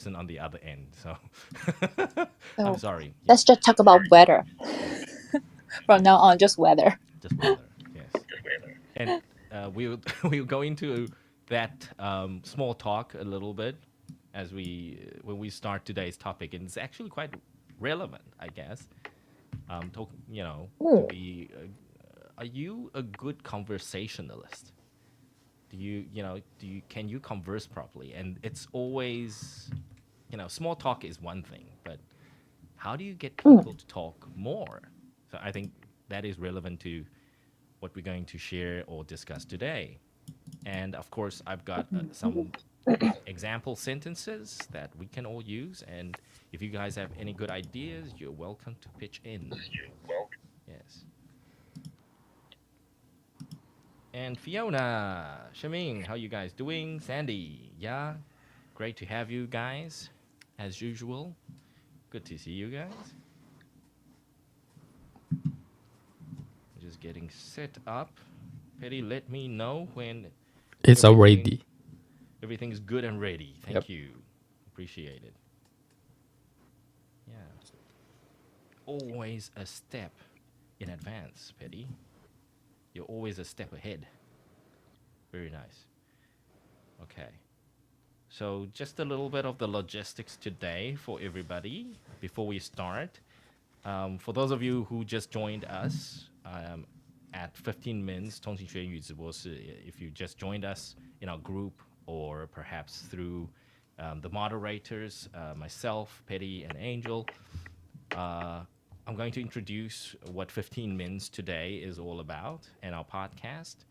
person on the other end. So I'm So sorry. Yeah, let's just talk about weather yes, from now yes, on. Just weather. just weather. Yes, and we'll we'll go into that small talk a little bit as we when we start today's topic, and it's actually quite relevant, I guess. Talk, to Mm. be. Are you a good conversationalist? Can you converse properly? And it's always, small talk is one thing, but how do you get people Mm. to talk more? So I think that is relevant to what we're going to share or discuss today. And of course, I've got some example sentences that we can all use. And if you guys have any good ideas, you're welcome to pitch in. Yes. And Fiona, Shaming, how you guys doing? Sandy, yeah, great to have you guys, as usual. Good to see you guys. Just getting set up. Petty, let me know when It's everything already. everything's good and ready. Yep. Thank you, appreciate it. Yeah, always a step in advance, Petty. You're always a step ahead. Very nice. Okay. So, just a little bit of the logistics today for everybody before we start. For those of you who just joined us at 15 Minutes 通勤学英语直播室, if you just joined us in our group or perhaps through the moderators, myself, Petty, and Angel, I'm going to introduce what 15 Minutes today is all about in our podcast.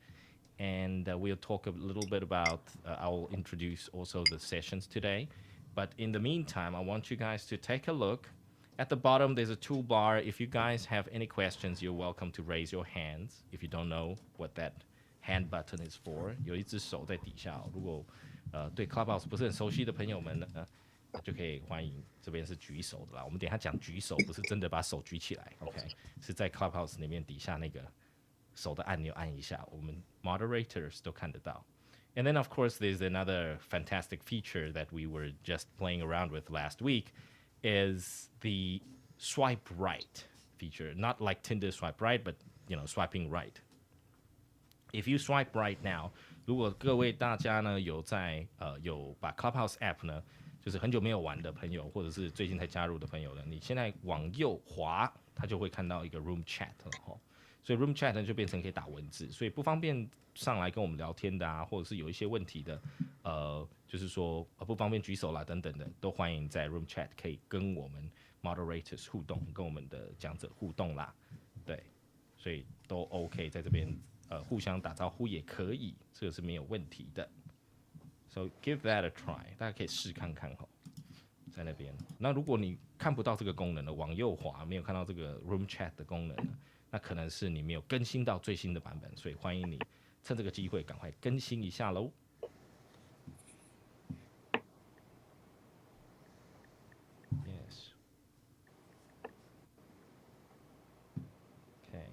And we'll talk a little bit about, I'll introduce also the sessions today. But in the meantime, I want you guys to take a look. At the bottom, there's a toolbar. If you guys have any questions, you're welcome to raise your hands. If you don't know what that hand button is for, 有一只手在底下哦。如果对 Clubhouse 不是很熟悉的朋友们呢，就可以欢迎这边是举手的啦。我们等一下讲举手，不是真的把手举起来，OK，是在 Clubhouse 里面底下那个手的按钮按一下，我们 moderators 都看得到。And then, of course, there's another fantastic feature that we were just playing around with last week is the swipe right feature. Not like Tinder swipe right, but, swiping right. If you swipe right now, 如果各位大家呢有把 Clubhouse app 呢，就是很久没有玩的朋友，或者是最近才加入的朋友呢，你现在往右滑，它就会看到一个 room chat 了吼。所以 room chat 呢就变成可以打文字，所以不方便上来跟我们聊天的啊，或者是有一些问题的，就是说不方便举手啦等等的，都欢迎在 room chat 可以跟我们 moderators 互动，跟我们的讲者互动啦。对，所以都 OK， 在这边互相打招呼也可以，这个是没有问题的。So give that a try， 大家可以试看看吼，在那边。那如果你看不到这个功能呢，往右滑没有看到这个 room chat 的功能呢，那可能是你没有更新到最新的版本，所以欢迎你趁这个机会赶快更新一下喽。Yes. OK，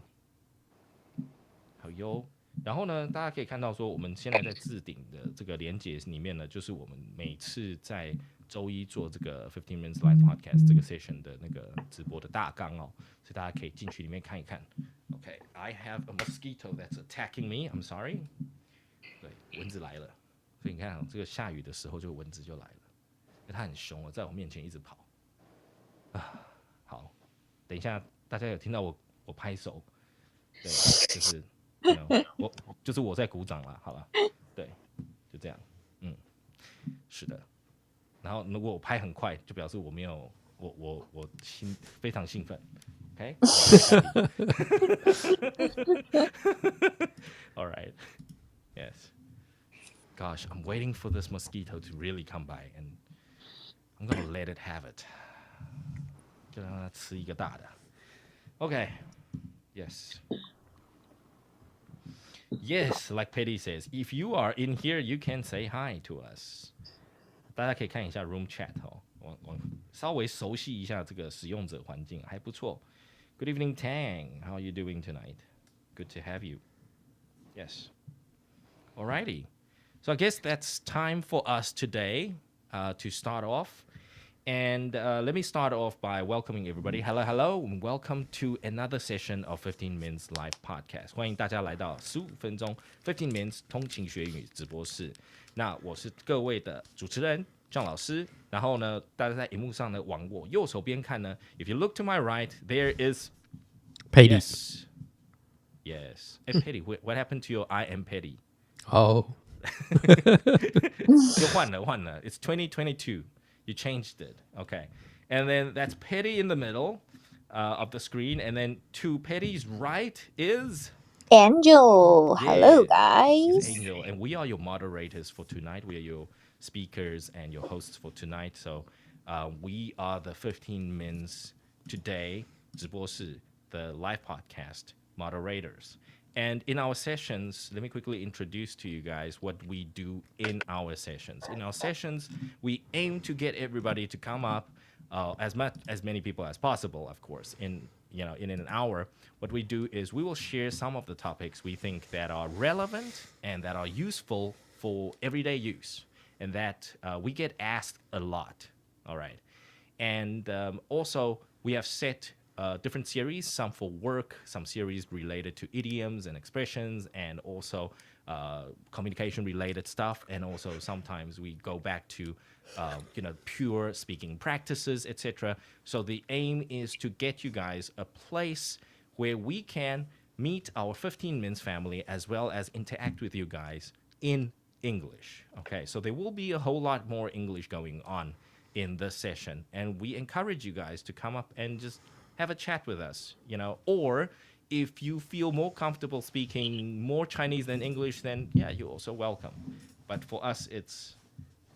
好哟。然后呢，大家可以看到说，我们现在在置顶的这个连接里面呢，就是我们每次在周一做这个15 Minutes Live Podcast 这个 session 的那个直播的大纲哦，所以大家可以进去里面看一看。OK，I have a mosquito that's attacking me. I'm sorry。对，蚊子来了，所以你看，这个下雨的时候，就蚊子就来了，因为它很凶哦，在我面前一直跑。好，等一下大家有听到我拍手，对，就是就是我在鼓掌啦，好了，对，就这样，是的。然后如果我拍很快，就表示我没有我非常兴奋。Okay. All right. Yes. Gosh, I'm waiting for this mosquito to really come by, and I'm gonna let it have it. 就让它吃一个大的。Okay. Yes. Yes, like Petty says, if you are in here, you can say hi to us. 大家可以看一下 room chat 哦，我稍微熟悉一下这个使用者环境，还不错。Good evening, Tang. How are you doing tonight? Good to have you. Yes. Alrighty. So I guess that's time for us today to start off. And let me start off by welcoming everybody. Hello, hello, and welcome to another session of 15 Minutes Live Podcast. 欢迎大家来到15分钟15 Minutes 通勤学英语直播室。那我是各位的主持人John 老师。然后呢，大家在荧幕上呢，往我右手边看呢 ，If you look to my right, there is Petty. Yes. Hey, Petty, what happened to your I am Petty? Oh. 又换了 It's 2022. You changed it. Okay. And then that's Petty in the middle of the screen. And then to Petty's right is Angel. Hello, It's guys. Angel. And we are your moderators for tonight. We are your speakers and your hosts for tonight. So we are the 15 Minutes Today 直播室 the live podcast moderators. And in our sessions, let me quickly introduce to you guys what we do in our sessions. In our sessions, we aim to get everybody to come up, as many people as possible, of course, in an hour. What we do is we will share some of the topics we think that are relevant and that are useful for everyday use, and that we get asked a lot. All right, and also we have set different series, some for work, some series related to idioms and expressions, and also communication related stuff. And also sometimes we go back to pure speaking practices, etc. So the aim is to get you guys a place where we can meet our 15 Minutes family as well as interact with you guys in English. Okay, so there will be a whole lot more English going on in this session, and we encourage you guys to come up and just have a chat with us, or if you feel more comfortable speaking more Chinese than English, then yeah, you're also welcome. But for us, it's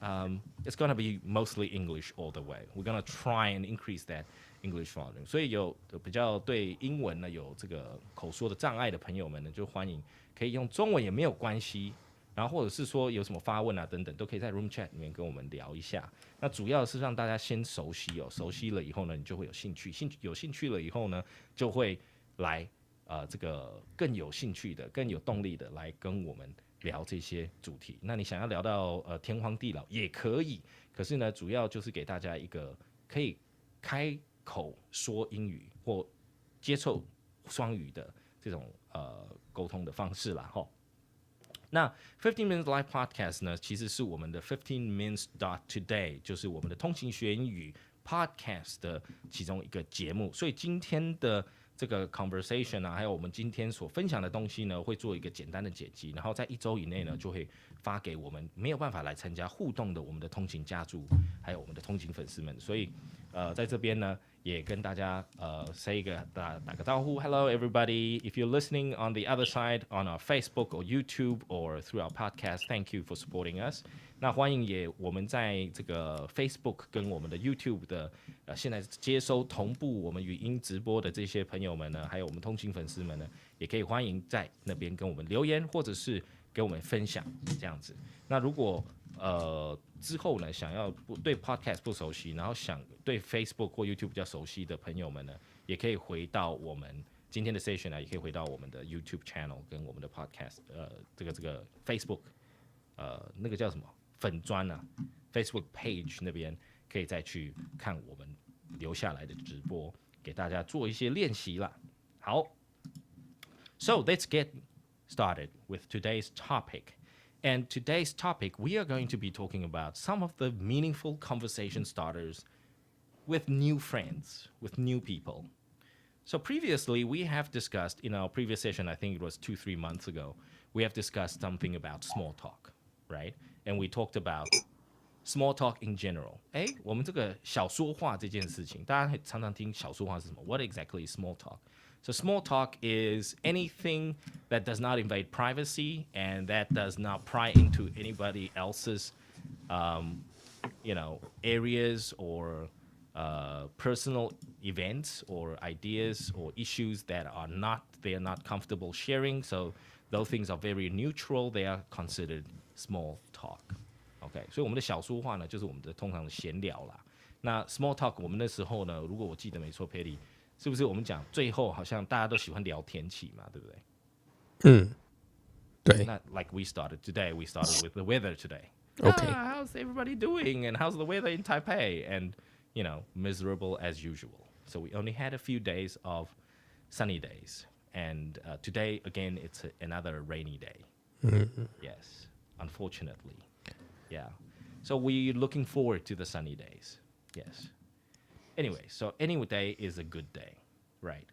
going to be mostly English all the way. We're going to try and increase that English volume. 所以有比较对英文呢有这个口说的障碍的朋友们呢，就欢迎可以用中文也没有关系。然后或者是说有什么发问啊等等，都可以在 Room Chat 里面跟我们聊一下。那主要是让大家先熟悉熟悉了以后呢，你就会有兴趣，有兴趣了以后呢，就会来这个更有兴趣的、更有动力的来跟我们聊这些主题。那你想要聊到天荒地老也可以，可是呢，主要就是给大家一个可以开口说英语或接受双语的这种沟通的方式啦，吼。那15 Minutes Live Podcast 呢，其实是我们的15 Minutes Today， 就是我们的通勤学英语 Podcast 的其中一个节目。所以今天的这个 conversation 啊，还有我们今天所分享的东西呢，会做一个简单的剪辑，然后在1周以内呢，就会发给我们没有办法来参加互动的我们的通勤家族，还有我们的通勤粉丝们。所以在这边呢，也跟大家say 打个招呼 ，Hello everybody. If you're listening on the other side on our Facebook or YouTube or through our podcast, thank you for supporting us. 那欢迎我们在这个 Facebook 跟我们的 YouTube 的现在接收同步我们语音直播的这些朋友们呢，还有我们通勤粉丝们呢，也可以欢迎在那边跟我们留言，或者是给我们分享这样子。那如果之后呢，想要对 Podcast 不熟悉，然后想对 Facebook 或 YouTube 比较熟悉的朋友们呢，也可以回到我们今天的 session 也可以回到我们的 YouTube channel 跟我们的 Podcast，这个 Facebook，那个叫什么粉专啊 ，Facebook page 那边可以再去看我们留下来的直播，给大家做一些练习啦。好 ，So let's get started with today's topic. And today's topic, we are going to be talking about some of the meaningful conversation starters with new friends, with new people. So previously, we have discussed, in our previous session, I think it was 2-3 months ago, we have discussed something about small talk, right? And we talked about small talk in general. 我们这个小说话这件事情，大家常常听小说话是什么？ What exactly is small talk? So small talk is anything that does not invade privacy and that does not pry into anybody else's, areas or personal events or ideas or issues that they are not comfortable sharing. So those things are very neutral. They are considered small talk. OK， 所以我们的小说话呢，就是我们的通常的闲聊啦。那 small talk 我们那时候呢，如果我记得没错 ，Patty， 是不是我们讲最后好像大家都喜欢聊天气嘛，对不对？对。那 like we started today, we started with the weather today. Okay. How's everybody doing? And how's the weather in Taipei? And miserable as usual. So we only had a few days of sunny days. And today, again, it's another rainy day. Yes, unfortunately. Yeah. So we're looking forward to the sunny days. Yes. Anyway, so any day is a good day, right?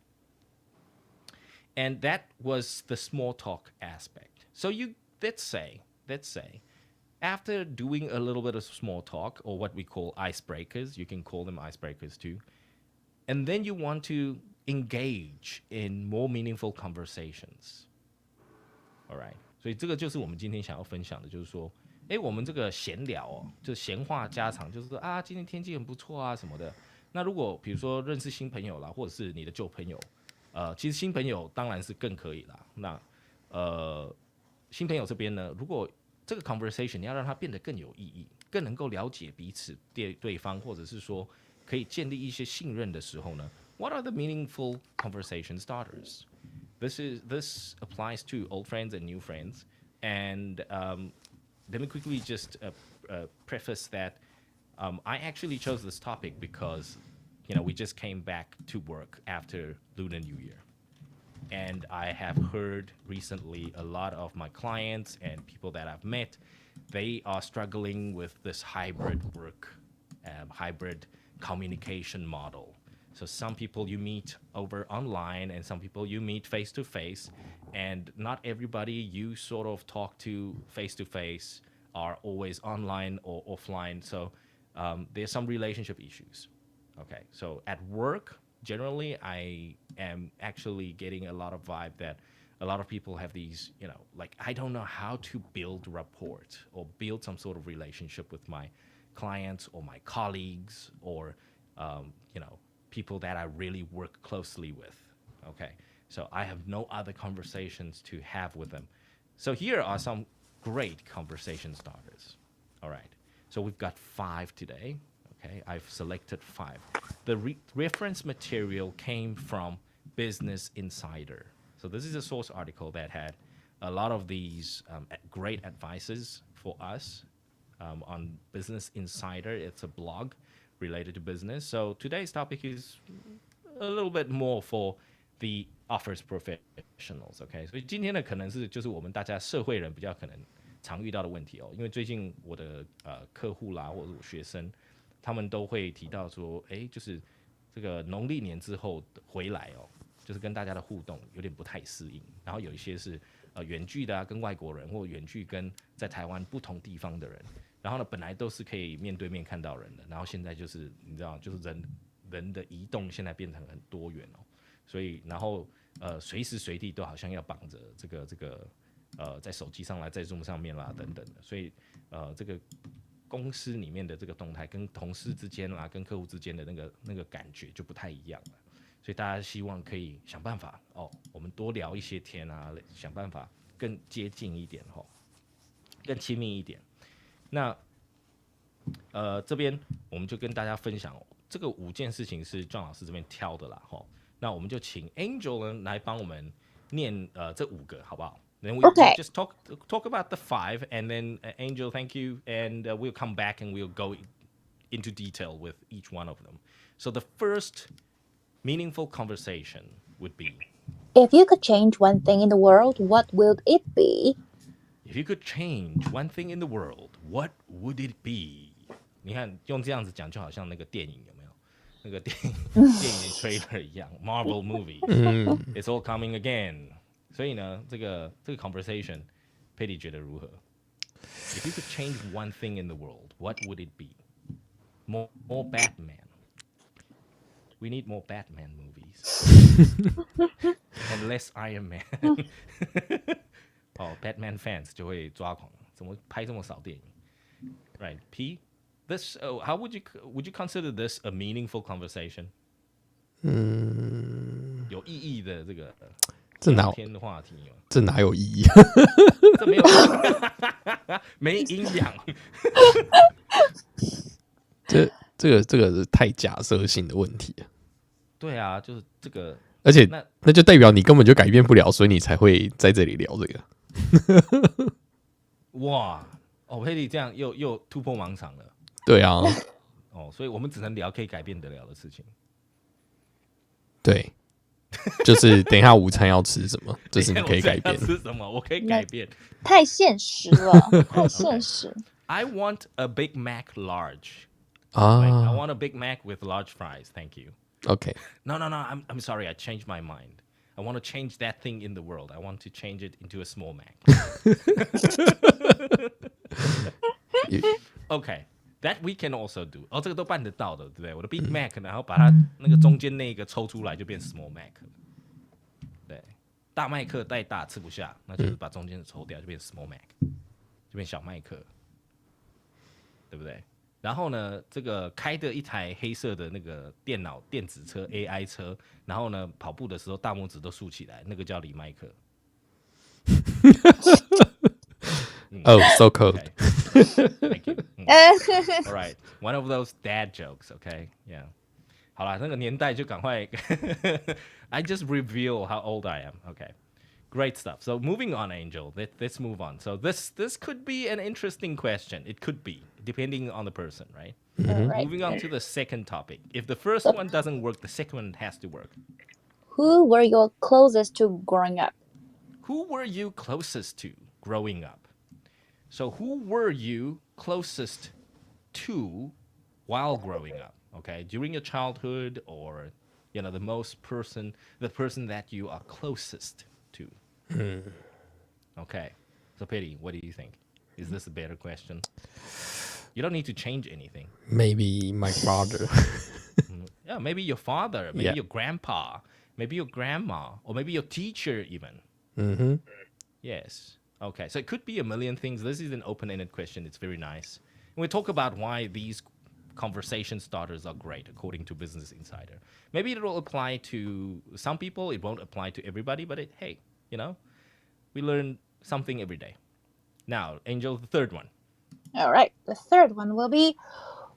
And that was the small talk aspect. So let's say, after doing a little bit of small talk, or what we call icebreakers, you can call them icebreakers too, and then you want to engage in more meaningful conversations. All right. 所以这个就是我们今天想要分享的，就是说，我们这个闲聊哦，就闲话家常，就是说啊，今天天气很不错啊什么的。那如果比如说认识新朋友啦，或者是你的旧朋友，其实新朋友当然是更可以啦。那新朋友这边呢，如果这个 conversation 你要让它变得更有意义，更能够了解彼此对方，或者是说可以建立一些信任的时候呢 ，What are the meaningful conversation starters? This applies to old friends and new friends. And let me quickly just preface that I actually chose this topic because we just came back to work after Lunar New Year. And I have heard recently a lot of my clients and people that I've met, they are struggling with this hybrid work, hybrid communication model. So some people you meet over online and some people you meet face to face, and not everybody you sort of talk to face are always online or offline. So there's some relationship issues. Okay, so at work, generally, I am actually getting a lot of vibe that a lot of people have these, like I don't know how to build rapport or build some sort of relationship with my clients or my colleagues or, people that I really work closely with. Okay, so I have no other conversations to have with them. So here are some great conversation starters. All right, so we've got 5 today. Okay, I've selected 5. The reference material came from Business Insider. So this is a source article that had a lot of these great advices for us on Business Insider. It's a blog related to business. So today's topic is a little bit more for the office professionals. Okay, 所以今天呢，可能是就是我们大家社会人比较可能常遇到的问题哦。因为最近我的客户啦，或者我学生，他们都会提到说，就是这个农历年之后回来哦，就是跟大家的互动有点不太适应。然后有一些是远距的啊，跟外国人，或远距跟在台湾不同地方的人。然后呢，本来都是可以面对面看到人的，然后现在就是你知道，就是人的移动现在变成很多元哦。所以然后随时随地都好像要绑着这个在手机上啦，在 Zoom 上面啦等等的。所以这个公司里面的这个动态跟同事之间啦，跟客户之间的那个感觉就不太一样了。所以大家希望可以想办法哦，我们多聊一些天啊，想办法更接近一点哦，更亲密一点。那这边我们就跟大家分享这个5件事情是John老师这边挑的啦吼。那我们就请 Angel 呢来帮我们念这5个好不好？Then we just talk about the 5, and then Angel, thank you, and we'll come back and we'll go into detail with each one of them. So the first meaningful conversation would be, If you could change one thing in the world, what would it be? If you could change one thing in the world, what would it be? 你看用这样子讲就好像那个电影有没有？那个电影的 trailer 一样 ，Marvel movie, It's all coming again. 所以呢，这个 conversation, Petty 觉得如何 ？If you could change one thing in the world, what would it be? More Batman. We need more Batman movies. And less Iron Man. Batman fans 就会抓狂，怎么拍这么少电影 ？Right, P. This, how would you consider this a meaningful conversation? 有意义的这个聊天的话题吗？这哪有意义？这没有没营养。这个是太假设性的问题了。对啊，就是这个，而且那就代表你根本就改变不了，所以你才会在这里聊这个。哇，佩蒂这样又突破盲场了。对啊，哦，所以我们只能聊可以改变得了的事情。对，就是等一下午餐要吃什么，这是你可以改变我吃什么？我可以改变。太现实了，太现实。I want a Big Mac large. 啊。Like, I want a Big Mac with large fries. Thank you. OK， No. I'm sorry. I changed my mind. I want to change that thing in the world. I want to change it into a small Mac. Okay. That we can also do. 哦，这个都办得到的，对不对？我的 Big Mac，然后把它那个中间那个抽出来，就变 Small Mac。对，大麦克太大吃不下，那就是把中间的抽掉，就变 Small Mac，就变小麦克，对不对？然后呢，这个开的一台黑色的那个电子车 AI 车，然后呢跑步的时候大拇指都竖起来，那个叫李麦克。Oh, so cold. Okay. Thank you. All right, one of those dad jokes. Okay, yeah. 好啦，那个年代就赶快。I just reveal how old I am. Okay, great stuff. So moving on, Angel. Let's move on. So this could be an interesting question. It could be, depending on the person, right? Right. Moving on to the second topic. If the first one doesn't work, the second one has to work. Who were you closest to growing up? Who were you closest to growing up? So who were you closest to while growing up? Okay, during your childhood, or the person that you are closest to. Okay, so Petty, what do you think? Is this a better question? You don't need to change anything. Maybe my father. Yeah, maybe your father, maybe your grandpa, maybe your grandma, or maybe your teacher even. Yes. Okay, so it could be a million things. This is an open-ended question. It's very nice. And we talk about why these conversation starters are great, according to Business Insider. Maybe it will apply to some people. It won't apply to everybody, but hey, we learn something every day. Now, Angel, the third one. All right. The third one will be,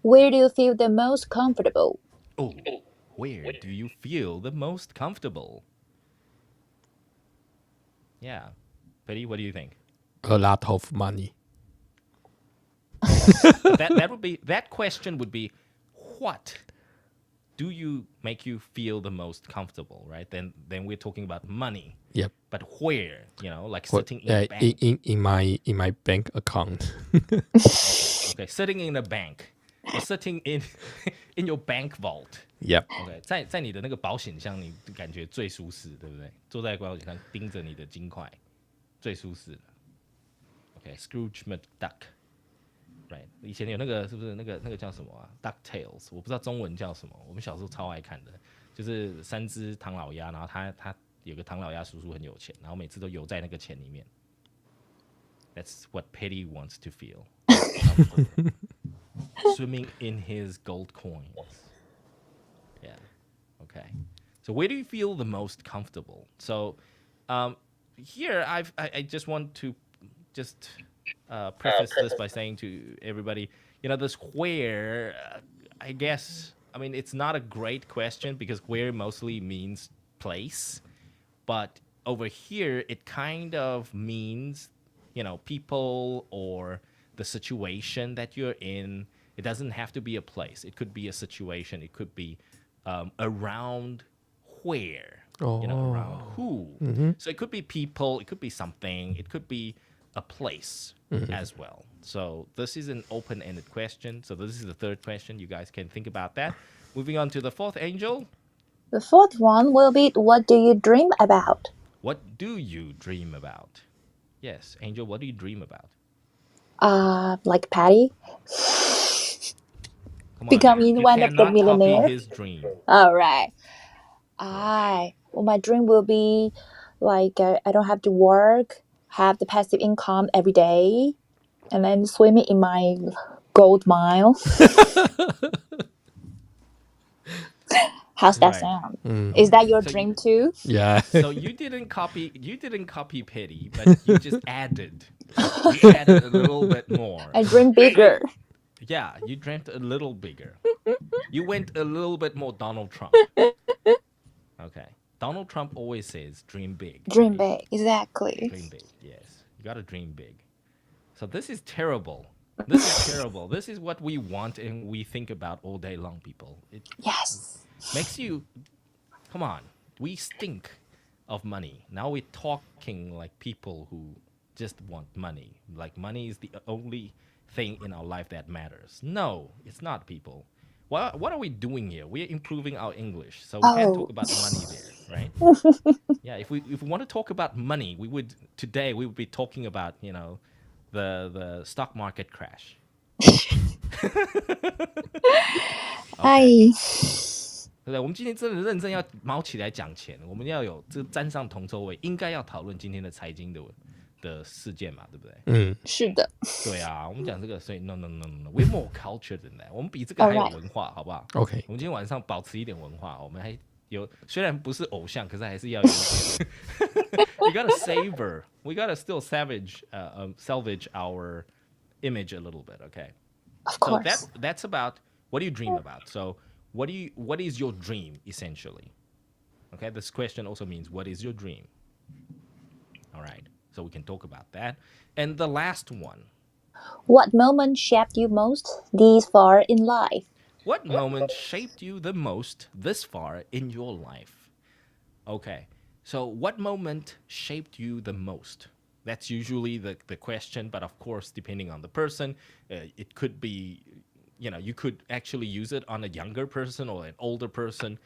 where do you feel the most comfortable? Oh, where do you feel the most comfortable? Yeah. Petty, what do you think? A lot of money. That question would be, what do you make you feel the most comfortable, right? Then we're talking about money. Yep. But where, like sitting in a bank. In my bank account. Okay, sitting in a bank, or sitting in your bank vault. Yep. Okay, 在你的那个保险箱，你感觉最舒适，对不对？坐在保险箱盯着你的金块，最舒适的。Okay, Scrooge McDuck。Right， 以前有那个是不是那个叫什么啊 ？DuckTales， 我不知道中文叫什么。我们小时候超爱看的，就是3只唐老鸭，然后他有个唐老鸭叔叔很有钱，然后每次都游在那个钱里面。That's what Petty wants to feel. Swimming in his gold coins. Yeah. Okay. So where do you feel the most comfortable? So here I just want to preface this by saying to everybody, the square, I guess, it's not a great question because where mostly means place. But over here, it kind of means, people or the situation that you're in. It doesn't have to be a place. It could be a situation. It could be around where, around who. So it could be people. It could be something. It could be a place as well. So this is an open-ended question. So this is the third question. You guys can think about that. Moving on to the fourth, Angel. The fourth one will be, what do you dream about? What do you dream about? Yes, Angel, what do you dream about? Like Patty? Becoming one of the millionaires. Copy his dream. All right. My dream will be like I don't have to work, have the passive income every day, and then swimming in my gold mine. How's that sound? Is that your dream too? Yeah. So you didn't copy Petty, but you just added. You added a little bit more. I dream bigger. Yeah, you dreamt a little bigger. You went a little bit more Donald Trump. Okay. Donald Trump always says dream big. Dream big, exactly. Dream big, yes. You gotta dream big. So this is terrible. This is terrible. This is what we want and we think about all day long, people. It Yes. makes you, come on, we stink of money. Now we're talking like people who just want money. Like money is the only thing in our life that matters. No, it's not, people. What are we doing here? We're improving our English, so we can't Oh, talk about money there, right? Yeah, if we want to talk about money, we would be talking about the stock market crash. OK，哎，对不对？我们今天真的认真要毛起来讲钱，我们要有这沾上铜臭味，应该要讨论今天的财经的事件嘛，对不对？嗯，是的。对啊，我们讲这个，所以 no，we're more cultured than that，我们比这个 All 还有 right. 文化，好不好 OK，我们今天晚上保持一点文化，我们还有虽然不是偶像，可是还是要有一点。We gotta savor, we gotta still salvage our image a little bit, okay? Of So course. that's about what do you dream about. So what is your dream essentially? Okay, this question also means what is your dream? All right, so we can talk about that. And the last one, What moment shaped you most this far in life? what moment shaped you the most this far in your life? Okay, so what moment shaped you the most? That's usually the question, but of course, depending on the person, it could be, you could actually use it on a younger person or an older person,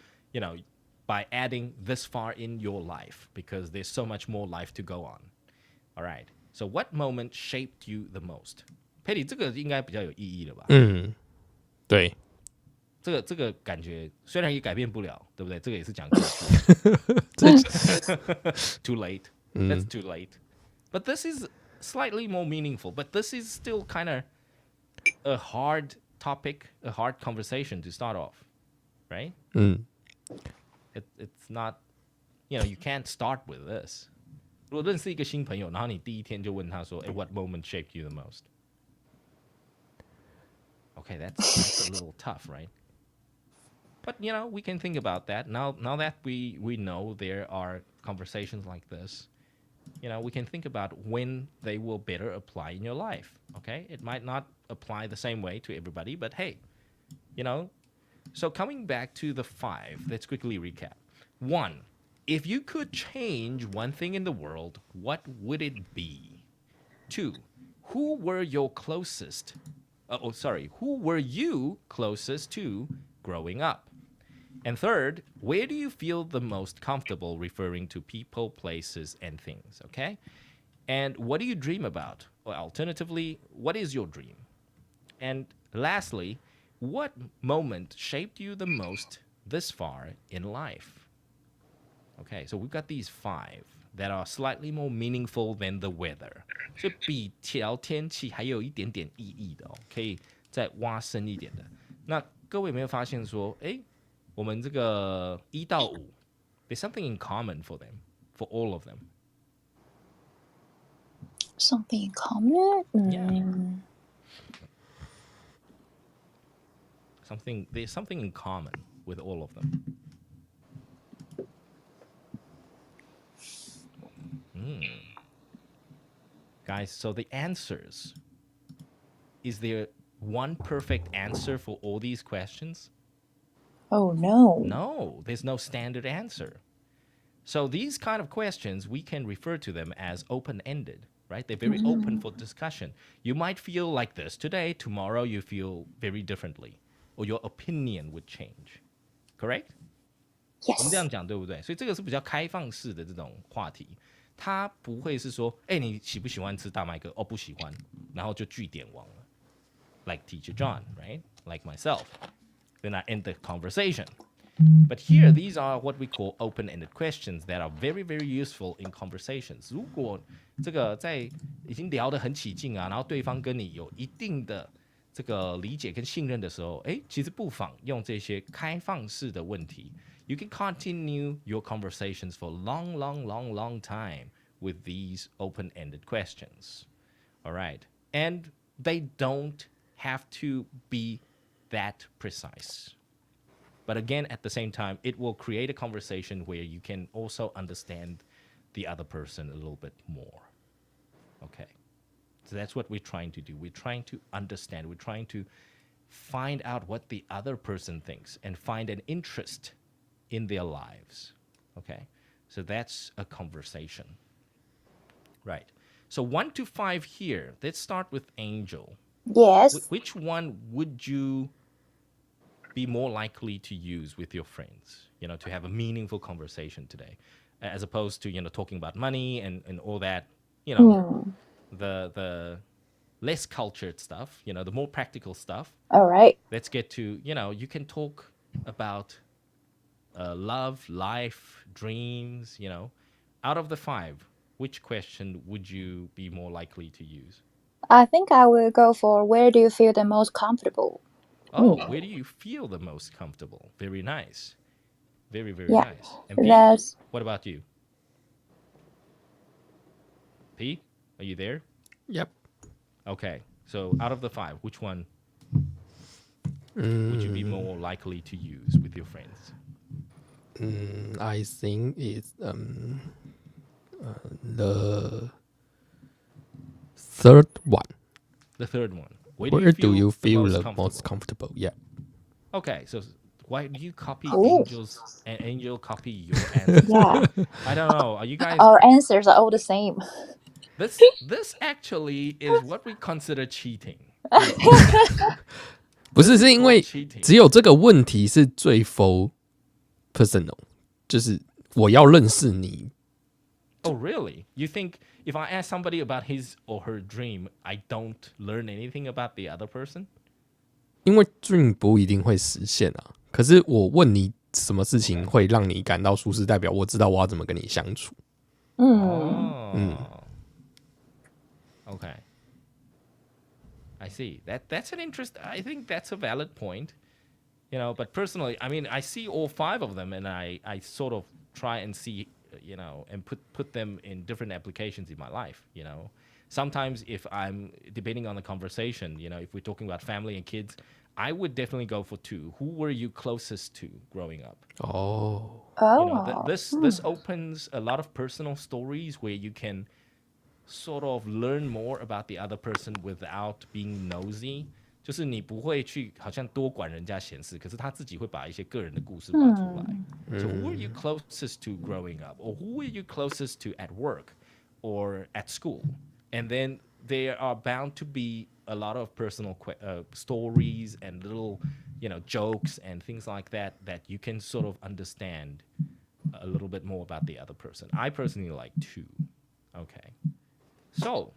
by adding this far in your life because there's so much more life to go on. All right. So what moment shaped you the most? Petty, 这个应该比较有意义了吧？嗯，对，这个感觉虽然也改变不了，对不对？这个也是讲过去。Too late. That's too late. But this is slightly more meaningful. But this is still kind of a hard topic, a hard conversation to start off, right? 嗯， It's not, you can't start with this. 如果认识一个新朋友，然后你第一天就问他说，what moment shaped you the most? Okay, that's a little tough, right? But we can think about that now that we know there are conversations like this. We can think about when they will better apply in your life. Okay, it might not apply the same way to everybody, but hey, So coming back to the 5, let's quickly recap. 1, if you could change one thing in the world, what would it be? 2, who were you closest to growing up? And 3rd, where do you feel the most comfortable referring to people, places, and things? Okay? And what do you dream about? Or alternatively, what is your dream? And lastly, what moment shaped you the most this far in life? Okay, so we've got these 5 that are slightly more meaningful than the weather. 所以比聊天气还有一点点意义的哦，可以再挖深一点的。那各位有没有发现说，我们这个1到5 there's something in common for them, for all of them. Something in common? Yeah. There's something in common with all of them. Guys, so the answers, is there one perfect answer for all these questions? Oh no. No, there's no standard answer. So these kind of questions, we can refer to them as open-ended, right? They're very open for discussion. You might feel like this today, tomorrow you feel very differently, or your opinion would change. Correct? 我们这 Yes. 样讲对不对？所以这个是比较开放式的这种话题，它不会是说，你喜不喜欢吃大麦克？哦，不喜欢，然后就据点王了。Like Teacher John, right? Like myself. Then I end the conversation. But here, these are what we call open-ended questions that are very, very useful in conversations. 如果这个在已经聊得很起劲啊，然后对方跟你有一定的这个理解跟信任的时候，其实不妨用这些开放式的问题。You can continue your conversations for a long, long, long, long time with these open-ended questions. All right. And they don't have to be that precise. But again, at the same time, it will create a conversation where you can also understand the other person a little bit more. Okay. So that's what we're trying to do. We're trying to understand. We're trying to find out what the other person thinks and find an interest in their lives. Okay? So that's a conversation. Right. So 1 to 5 here. Let's start with Angel. Yes. Which one would you be more likely to use with your friends, to have a meaningful conversation today, as opposed to, talking about money and all that, the less cultured stuff, the more practical stuff. All right. Let's get to, you can talk about love, life, dreams, Out of the 5, which question would you be more likely to use? I think I will go for where do you feel the most comfortable? Oh, where do you feel the most comfortable? Very nice. Very, very Yeah, nice. And Pete, that's what about you? Pete, are you there? Yep. Okay. So out of the 5, which one would you be more likely to use with your friends? I think it's the third one. The third one. Where do you feel the comfortable? most comfortable? Yeah. Okay, so why do you copy Ooh. Angel's and Angel copy your answers? yeah. I don't know. Are you guys? Our answers are all the same. This actually is what we consider cheating. 不是，是因为 cheating. 只有这个问题是最 for personal， 就是我要认识你。Oh, really? You think if I ask somebody about his or her dream, I don't learn anything about the other person? 因为 dream 不一定会实现啊。可是我问你什么事情会让你感到舒适，代表我知道我要怎么跟你相处。Okay. I see. That's an interest. I think that's a valid point. But personally, I mean, I see all 5 of them, and I sort of try and see, and put them in different applications in my life. Sometimes if I'm debating on the conversation, if we're talking about family and kids, I would definitely go for 2. Who were you closest to growing up? Oh. This opens a lot of personal stories where you can sort of learn more about the other person without being nosy. 就是你不会去好像多管人家闲事，可是他自己会把一些个人的故事挖出来。So who were you closest to growing up, or who were you closest to at work or at school? And then there are bound to be a lot of personal stories and little, jokes and things like that you can sort of understand a little bit more about the other person. I personally like 2. Okay. So,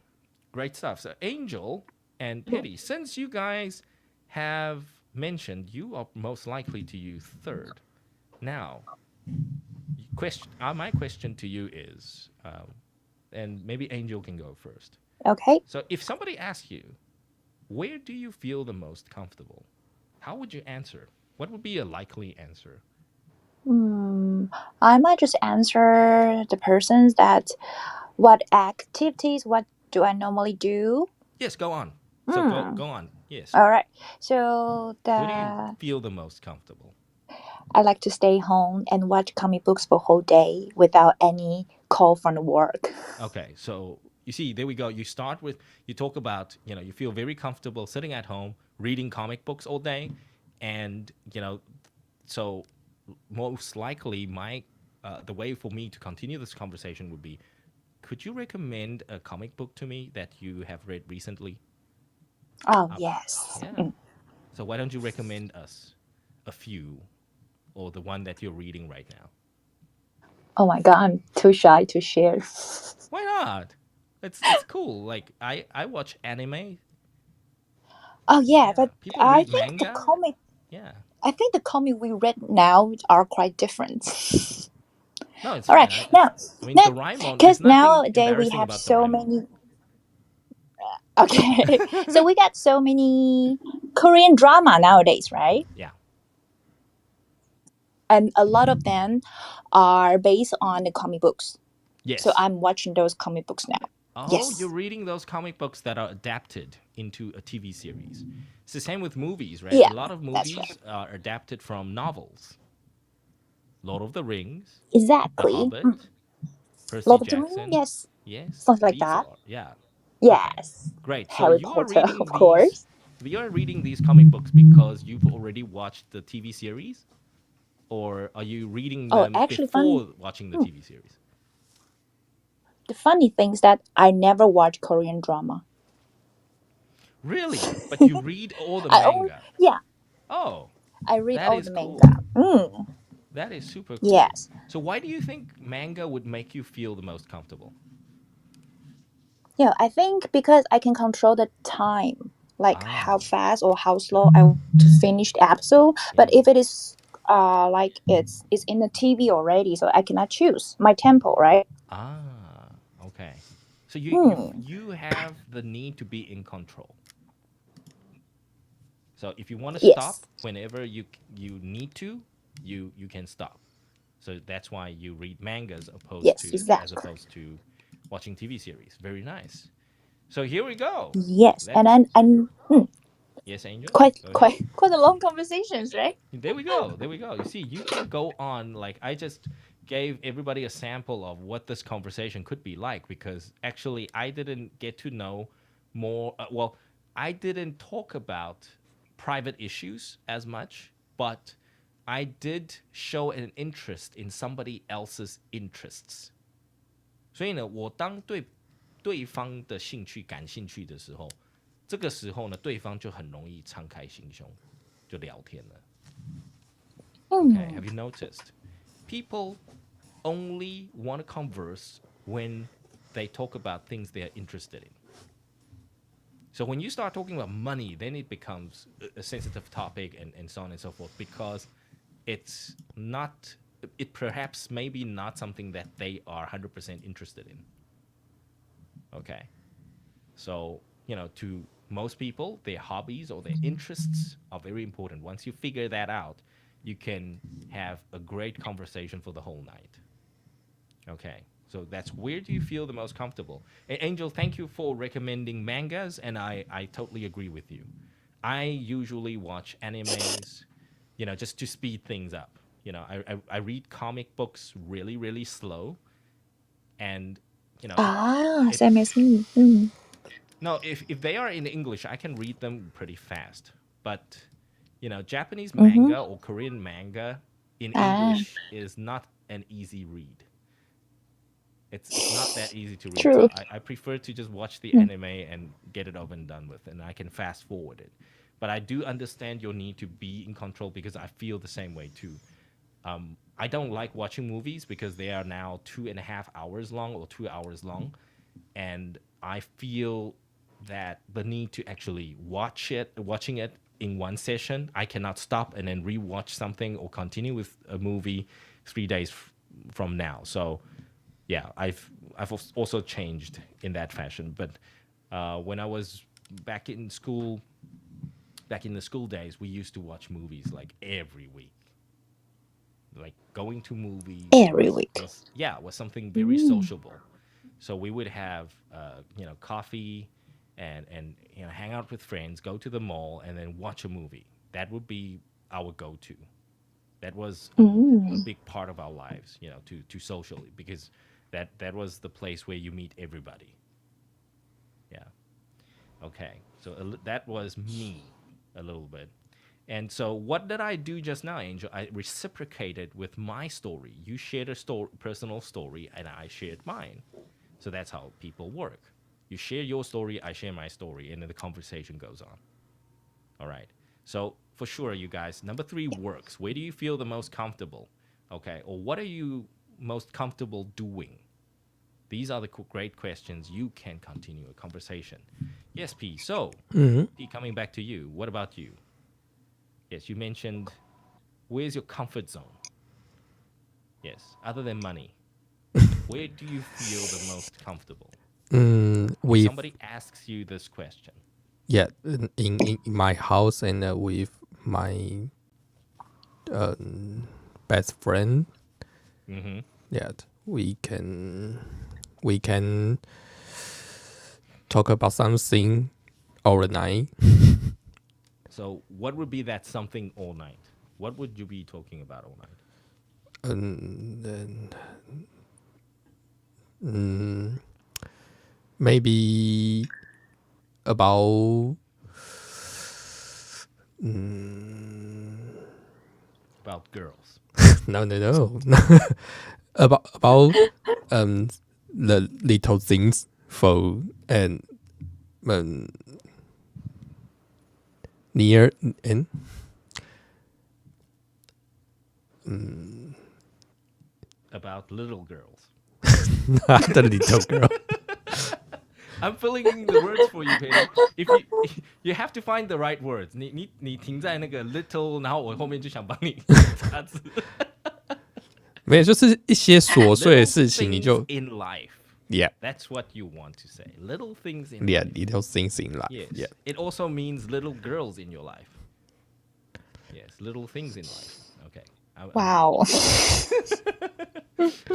great stuff. So, Angel and Pity, since you guys have mentioned you are most likely to use 3rd, now, my question to you is, and maybe Angel can go first. Okay. So, if somebody asks you, where do you feel the most comfortable? How would you answer? What would be a likely answer? I might just answer the persons that what activities, what do I normally do? Yes, go on. So go on. Yes. All right. So Where do you feel the most comfortable? I like to stay home and watch comic books for a whole day without any call from the work. Okay, so you see, there we go. You talk about, you feel very comfortable sitting at home, reading comic books all day. And, so most likely the way for me to continue this conversation would be, could you recommend a comic book to me that you have read recently? Oh, yes. Yeah. So why don't you recommend us a few, or the one that you're reading right now? Oh my God, I'm too shy to share. Why not? It's cool. Like I watch anime. Oh yeah, but people I read think manga. the comic. Yeah. I think the comic we read now are quite different. No, it's all fine. right. Now, Doraemon. because nowadays we have so Doraemon. many. Okay, so we got so many Korean drama nowadays, right? Yeah. And a lot of them are based on the comic books. Yes. So I'm watching those comic books now. Oh, yes. You're reading those comic books that are adapted into a TV series. It's the same with movies, right? Yeah, a lot of movies are adapted from novels. Lord of the Rings. Exactly. The Hobbit. Percy Lord of Jackson. the Rings, yes. Yes. Something like that. Yeah. Yes. Great. So Harry you are Potter, reading of these. course. You are reading these comic books because you've already watched the TV series, or are you reading Oh, them actually, fun. before watching the TV series? The funny thing is that I never watch Korean drama. Really? But you read all the I only, manga. yeah, Oh, I read that all is the cool. manga. Mm, That is super cool. yes. So why do you think manga would make you feel the most comfortable? Yeah, I think because I can control the time, like how Ah, fast or how slow I want to finish the episode. But yeah. if it is like it's in the TV already, so I cannot choose my tempo, right? Ah, okay. So Hmm. you have the need to be in control. So if you want to Yes. stop whenever you need to, you can stop. So that's why you read mangas Yes. as Exactly. opposed to watching TV series. Very nice. So here we go. Yes. And Let's then and Yes, Angel. quite Go ahead. quite quite a long conversations, right? There we go. There we go. You see, you can go on like I just gave everybody a sample of what this conversation could be like because actually I didn't get to know more. Well, I didn't talk about private issues as much, but I did show an interest in somebody else's interests. 所以呢，我当对方的兴趣感兴趣的时候，这个时候呢，对方就很容易敞开心胸，就聊天了。Okay, have you noticed? People only want to converse when they talk about things they are interested in. So when you start talking about money, then it becomes a sensitive topic and so on and so forth because it's not, it perhaps maybe not something that they are 100% interested in. Okay. So, to most people, their hobbies or their interests are very important. Once you figure that out, you can have a great conversation for the whole night. Okay. So that's where do you feel the most comfortable? Angel, thank you for recommending mangas, and I totally agree with you. I usually watch animes, just to speed things up. I read comic books really, really slow, and Ah, if same as me. Mm. no, if they are in English, I can read them pretty fast. But Japanese Mm-hmm. manga or Korean manga in Ah, English is not an easy read. It's not that easy to read. So true. I prefer to just watch the Mm. anime and get it over and done with, and I can fast forward it. But I do understand your need to be in control because I feel the same way too. I don't like watching movies because they are now 2.5 hours long or 2 hours long, and I feel that the need to actually watching it in one session, I cannot stop and then rewatch something or continue with a movie 3 days from now. So yeah, I've also changed in that fashion. But when I was back in school, back in the school days, we used to watch movies like every week. Like going to movies Every week. was something very Mm. sociable. So we would have coffee and hang out with friends, go to the mall, and then watch a movie. That would be our go-to. That was a Mm. big part of our lives, to socially because that was the place where you meet everybody. Yeah. Okay. So that was me a little bit. And so what did I do just now, Angel? I reciprocated with my story. You shared a personal story, and I shared mine. So that's how people work. You share your story, I share my story, and then the conversation goes on. All right. So for sure, you guys, number 3 works. Where do you feel the most comfortable? Okay. Or what are you most comfortable doing? These are the great questions. You can continue a conversation. Yes, P. So, P, coming back to you. What about you? Yes, you mentioned where's your comfort zone? Yes, other than money. Where do you feel the most comfortable? If With somebody asks you this question. yeah, in my house and with my best friend, Mm-hmm. yeah, we can talk about something all night. So, what would be that something all night? What would you be talking about all night? And then, mm, maybe about About girls. no about the little things for and near and About little girls. not the little girl. I'm filling in the words for you, Peter. If you have to find the right words. 你停在那个 little， 然后我后面就想帮你查字。没有，就是一些琐碎的 Little 事情，你就 things in life. yeah That's what you want to say. Little things in yeah life. little things in life. Yes. Yeah. It also means little girls in your life. Yes, little things in life. Okay. Wow.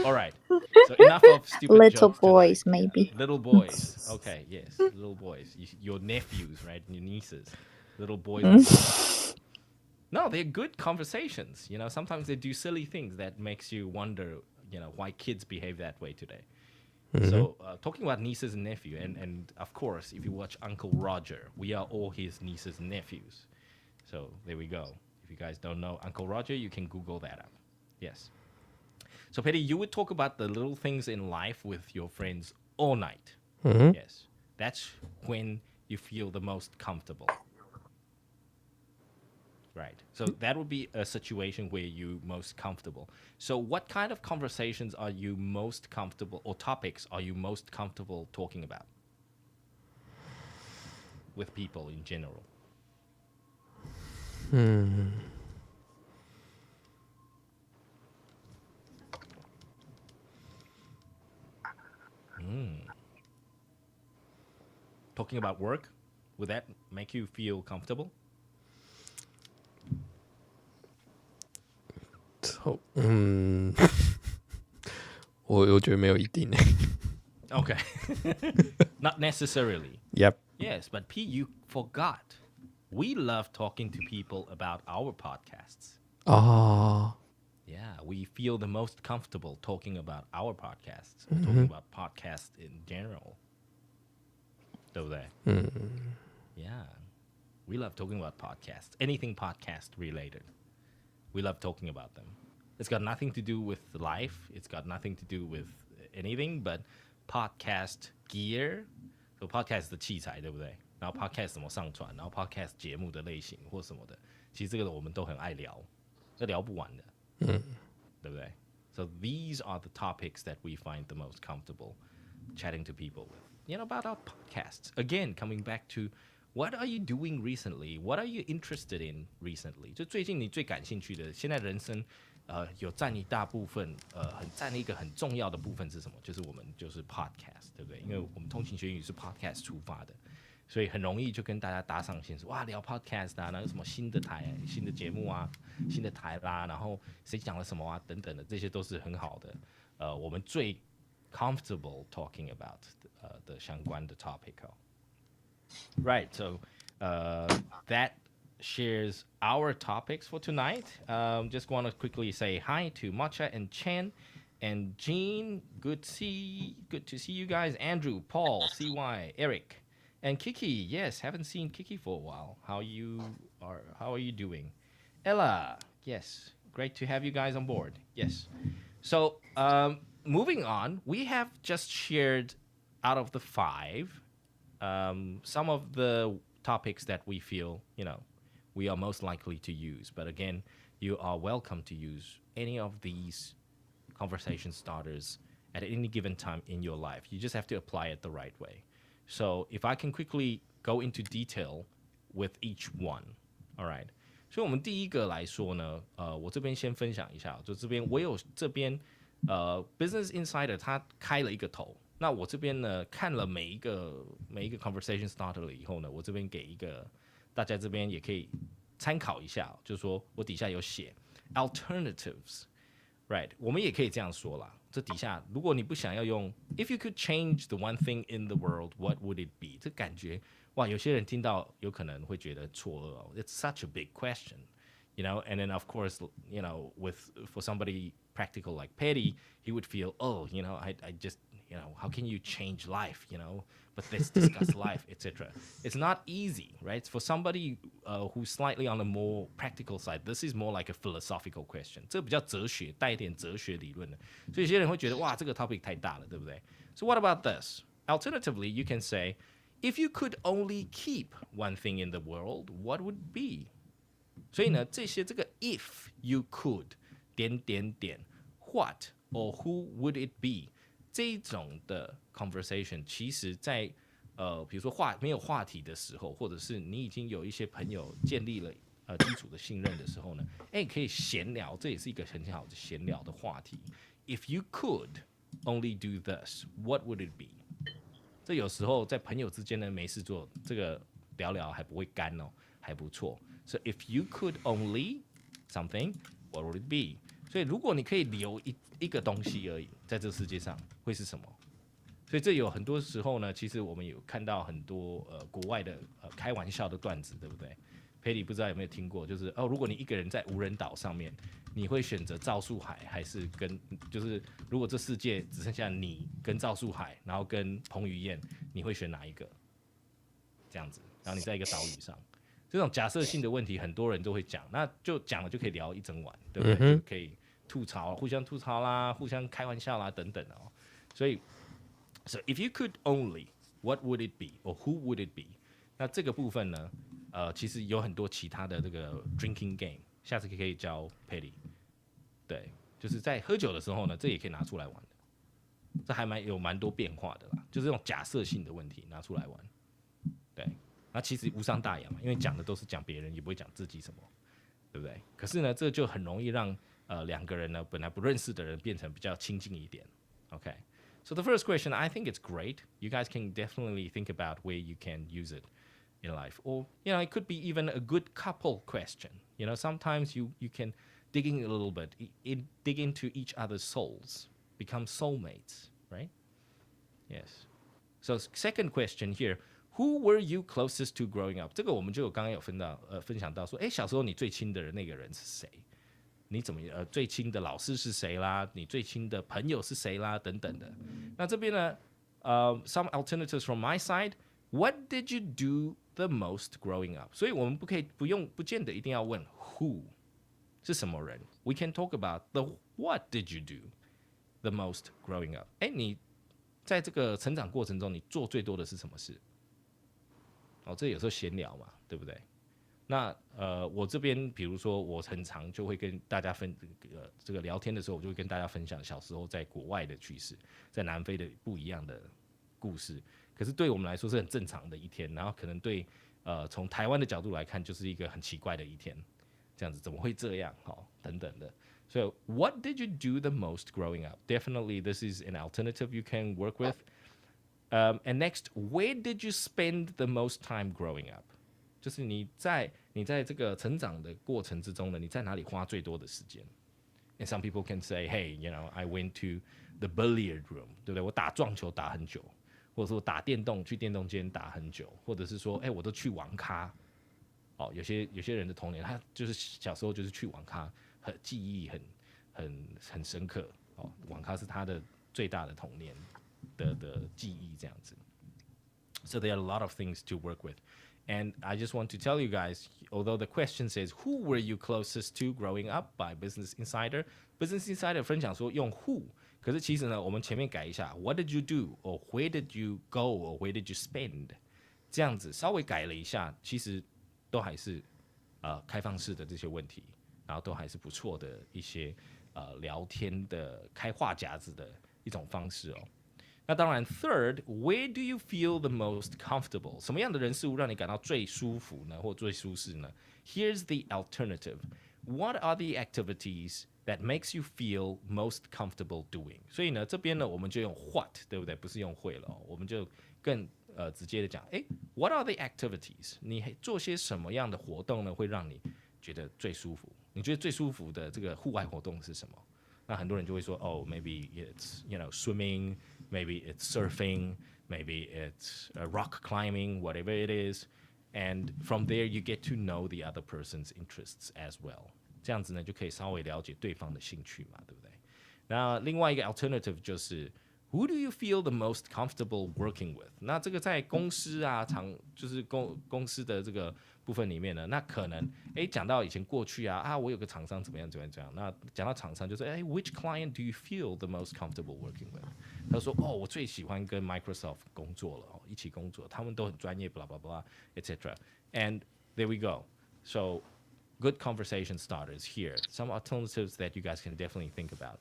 All right. So enough of stupid Little jokes boys, tonight. maybe. Yeah, little boys. Okay, yes. Little boys. Your nephews, right? Your nieces. Little boys. And girls. No, they're good conversations. You know, sometimes they do silly things that makes you wonder, you know, why kids behave that way today. So talking about nieces and nephew, and of course, if you watch Uncle Roger, we are all his nieces and nephews. So there we go. If you guys don't know Uncle Roger, you can Google that up. Yes. So Petty, you would talk about the little things in life with your friends all night. Yes. That's when you feel the most comfortable. Right. So that would be a situation where you're most comfortable. So what kind of conversations are you most comfortable, or topics are you most comfortable talking about with people in general? Talking about work, would that make you feel comfortable? 我觉得没有一定。 Okay. Not necessarily. Yep. Yes, but P, you forgot. We love talking to people about our podcasts. Oh. Yeah, we feel the most comfortable talking about our podcasts, or talking about podcasts in general. Do they? Yeah. We love talking about podcasts. Anything podcast related. We love talking about them. It's got nothing to do with life. It's got nothing to do with anything but podcast gear. So podcast 的器材，对不对？然后 podcast 怎么上传，然后 podcast 节目的类型或什么的，其实这个我们都很爱聊，这聊不完的，对不对？ So these are the topics that we find the most comfortable chatting to people with. You know, about our podcasts. Again, coming back to what are you doing recently? What are you interested in recently? 就最近你最感兴趣的，现在人生有占一大部分，很占一个很重要的部分是什么？就是我们就是 podcast， 对不对？因为我们通勤学英语是 podcast 出发的，所以很容易就跟大家搭上线，说哇聊 podcast 啊，然后有什么新的台、新的节目啊、新的台啦，然后谁讲了什么啊等等的，这些都是很好的。我们最 comfortable talking about 的相关的 topic 哦。Right, so that shares our topics for tonight. Just want to quickly say hi to Matcha and Chen and Jean. Good to see you guys. Andrew, Paul, CY, Eric, and Kiki. Yes, haven't seen Kiki for a while. How are you doing? Ella, yes, great to have you guys on board. Yes. So moving on, we have just shared out of the 5 some of the topics that we feel, we are most likely to use. But again, you are welcome to use any of these conversation starters at any given time in your life. You just have to apply it the right way. So if I can quickly go into detail with each one, all right. 所以我们第一个来说呢，我这边先分享一下，就这边我有这边Business Insider 它开了一个头。那我这边呢看了每一个 conversation starter 了以后呢，我这边给一个大家这边也可以参考一下，就是说我底下有写 alternatives， right？ 我们也可以这样说啦。这底下如果你不想要用 if you could change the one thing in the world, what would it be？ 这感觉哇，有些人听到有可能会觉得错愕哦。It's such a big question, and then of course, for somebody practical like Petty, he would feel, I just how can you change life, but let's discuss life, etc. It's not easy, right? For somebody who's slightly on the more practical side, this is more like a philosophical question. 这比较哲学，带一点哲学理论的，所以有些人会觉得哇，这个 topic 太大了，对不对？ So what about this? Alternatively, you can say, if you could only keep one thing in the world, what would it be? 所以呢，这个 if you could 点点点 what or who would it be 这一种的 conversation， 其实在比如说没有话题的时候，或者是你已经有一些朋友建立了基础的信任的时候呢，可以闲聊，这也是一个很好的闲聊的话题。If you could only do this, what would it be? 这有时候在朋友之间呢没事做，这个聊聊还不会干哦，还不错。So if you could only something, what would it be? 所以如果你可以留一个东西而已，在这个世界上会是什么？所以这有很多时候呢，其实我们有看到很多国外的开玩笑的段子，对不对？佩里不知道有没有听过，就是如果你一个人在无人岛上面，你会选择赵树海还是就是如果这世界只剩下你跟赵树海，然后跟彭于晏，你会选哪一个？这样子，然后你在一个岛屿上，这种假设性的问题，很多人都会讲，那就讲了就可以聊一整晚，对不对？就可以吐槽，互相吐槽啦，互相开玩笑啦，等等哦。所以 ，So if you could only, what would it be, or who would it be? 那这个部分呢？其实有很多其他的这个 drinking game， 下次可以教 Patty。对，就是在喝酒的时候呢，这也可以拿出来玩的。这还有蛮多变化的啦，就是这种假设性的问题拿出来玩。对，那其实无伤大雅嘛，因为讲的都是讲别人，也不会讲自己什么，对不对？可是呢，这就很容易让两个人呢本来不认识的人变成比较亲近一点。Okay, so the first question, I think it's great. You guys can definitely think about where you can use it in life, or it could be even a good couple question. Sometimes you can dig in a little bit, dig into each other's souls, become soulmates, right? Yes. So second question here, who were you closest to growing up? 这个我们就刚刚有分享到说，小时候你最亲的人那个人是谁？你怎么最亲的老师是谁啦？你最亲的朋友是谁啦？等等的。那这边呢，some alternatives from my side. What did you do the most growing up? 所以我们不见得一定要问 who 是什么人。We can talk about the what did you do the most growing up? 你在这个成长过程中，你做最多的是什么事？这有时候闲聊嘛，对不对？那我这边比如说我很常就会跟大家这个聊天的时候，我就会跟大家分享小时候在国外的趣事，在南非的不一样的故事。可是对我们来说是很正常的一天，然后可能对从台湾的角度来看，就是一个很奇怪的一天，这样子怎么会这样？等等的。So what did you do the most growing up? Definitely, this is an alternative you can work with. And next, where did you spend the most time growing up? 就是你在这个成长的过程之中呢，你在哪里花最多的时间 ？And some people can say, hey, I went to the billiard room， 对不对？我打撞球打很久。或者说打电动去电动间打很久，或者是说，我都去网咖。有些人的童年，他就是小时候就是去网咖，记忆很深刻。网咖是他的最大的童年的记忆这样子。So there are a lot of things to work with. And I just want to tell you guys, although the question says, who were you closest to growing up by Business Insider? Business Insider 分享说用 who， 可是其实呢，我们前面改一下 ，What did you do? Or where did you go? Or where did you spend? 这样子稍微改了一下，其实都还是开放式的这些问题，然后都还是不错的一些聊天的开话匣子的一种方式哦。那当然 ，Third, where do you feel the most comfortable? 什么样的人事物让你感到最舒服呢，或最舒适呢 ？Here's the alternative. What are the activities that makes you feel most comfortable doing? 所以呢，这边呢，我们就用 what， 对不对？不是用会了，我们就更直接的讲，What are the activities? 你做些什么样的活动呢，会让你觉得最舒服？你觉得最舒服的这个户外活动是什么？那很多人就会说，maybe it's swimming, maybe it's surfing, maybe it's rock climbing, whatever it is, and from there you get to know the other person's interests as well. 这样子呢，就可以稍微了解对方的兴趣嘛，对不对？那另外一个 alternative 就是 Who do you feel the most comfortable working with？ 那这个在公司啊，就是公司的这个部分里面呢，那可能讲到以前过去啊，我有个厂商怎么样。那讲到厂商就是which client do you feel the most comfortable working with？ 他说我最喜欢跟 Microsoft 工作了，一起工作，他们都很专业，blah blah blah etc. And there we go. So good conversation starters here. Some alternatives that you guys can definitely think about.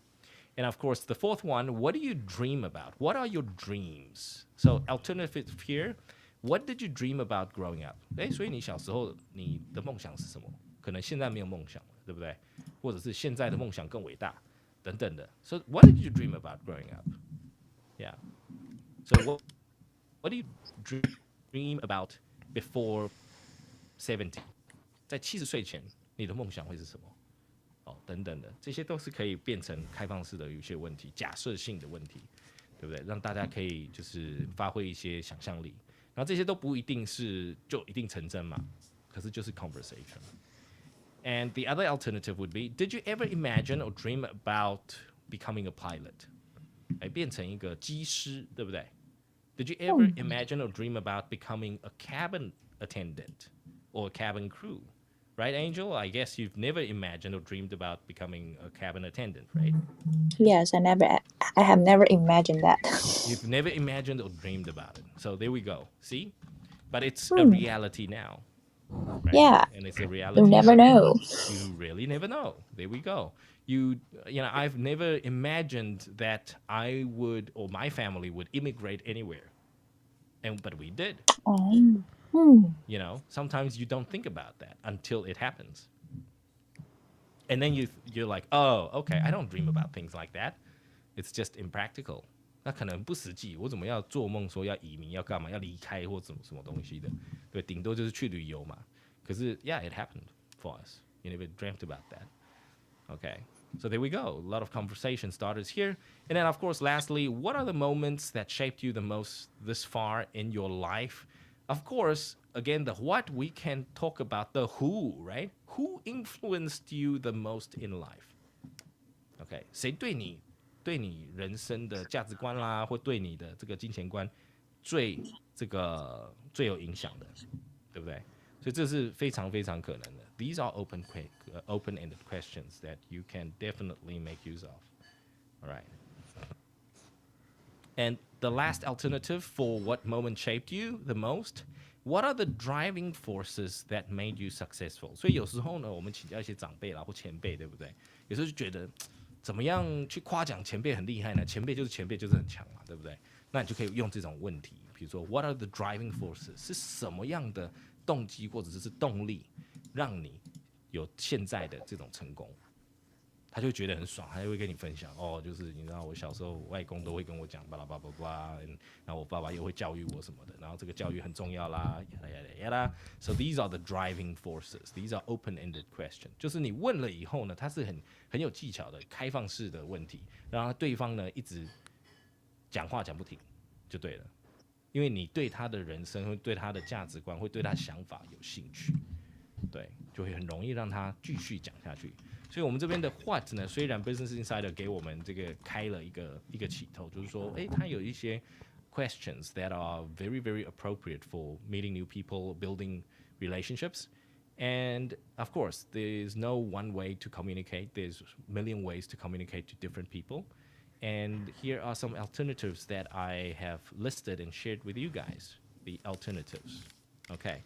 And of course, the fourth one, what do you dream about? What are your dreams? So alternative here, what did you dream about growing up? 所以你小时候你的梦想是什么？可能现在没有梦想了，对不对？或者是现在的梦想更伟大，等等的。So what did you dream about growing up? Yeah. So what do you dream about before 70? 在70岁前，你的梦想会是什么？等等的，这些都是可以变成开放式的有些问题，假设性的问题，对不对？让大家可以就是发挥一些想象力，然后这些都不一定是就一定成真嘛，可是就是 conversation. And the other alternative would be, did you ever imagine or dream about becoming a pilot? 变成一个机师，对不对？ Did you ever imagine or dream about becoming a cabin attendant or a cabin crew?Right, Angel? I guess you've never imagined or dreamed about becoming a cabin attendant, right? Yes, I have never imagined that. You've never imagined or dreamed about it. So there we go. See? But it's a reality now. Right? Yeah. And it's a reality. You never know. You really never know. There we go. I've never imagined that I would or my family would immigrate anywhere. But we did. Sometimes you don't think about that until it happens. And then you're like, oh, okay, I don't dream about things like that. It's just impractical. 那可能不实际，我怎么要做梦说要移民要干嘛要离开或什么东西的，对，顶多就是去旅游嘛。可是 yeah, it happened for us. You never dreamt about that. Okay, so there we go. A lot of conversation starters here. And then of course, lastly, what are the moments that shaped you the most this far in your life? Of course, again, the what, we can talk about the who, right? Who influenced you the most in life? Okay, 谁对你人生的价值观啦，或对你的这个金钱观最有影响的，对不对？所以这是非常非常可能的。These are open-ended questions that you can definitely make use of. All right. And the last alternative for what moment shaped you the most, what are the driving forces that made you successful? 所以有时候呢，我们请教一些长辈啦或前辈，对不对？有时候就觉得怎么样去夸奖前辈很厉害呢？前辈就是前辈，就是很强嘛，对不对？那你就可以用这种问题，比如说 What are the driving forces？ 是什么样的动机或者是动力，让你有现在的这种成功？他就觉得很爽，他就会跟你分享就是你知道我小时候外公都会跟我讲巴拉巴拉巴拉，然后我爸爸又会教育我什么的，然后这个教育很重要啦，So these are the driving forces. These are open-ended questions. 就是你问了以后呢，它是很有技巧的开放式的问题，让对方呢一直讲话讲不停就对了，因为你对他的人生会对他的价值观会对他想法有兴趣，对，就会很容易让他继续讲下去。所以我们这边的 what 呢，虽然 Business Insider 给我们这个开了一个起头，就是说，它有一些 questions that are very, very appropriate for meeting new people, building relationships. And of course, there's no one way to communicate. There's a million ways to communicate to different people. And here are some alternatives that I have listed and shared with you guys. The alternatives. Okay.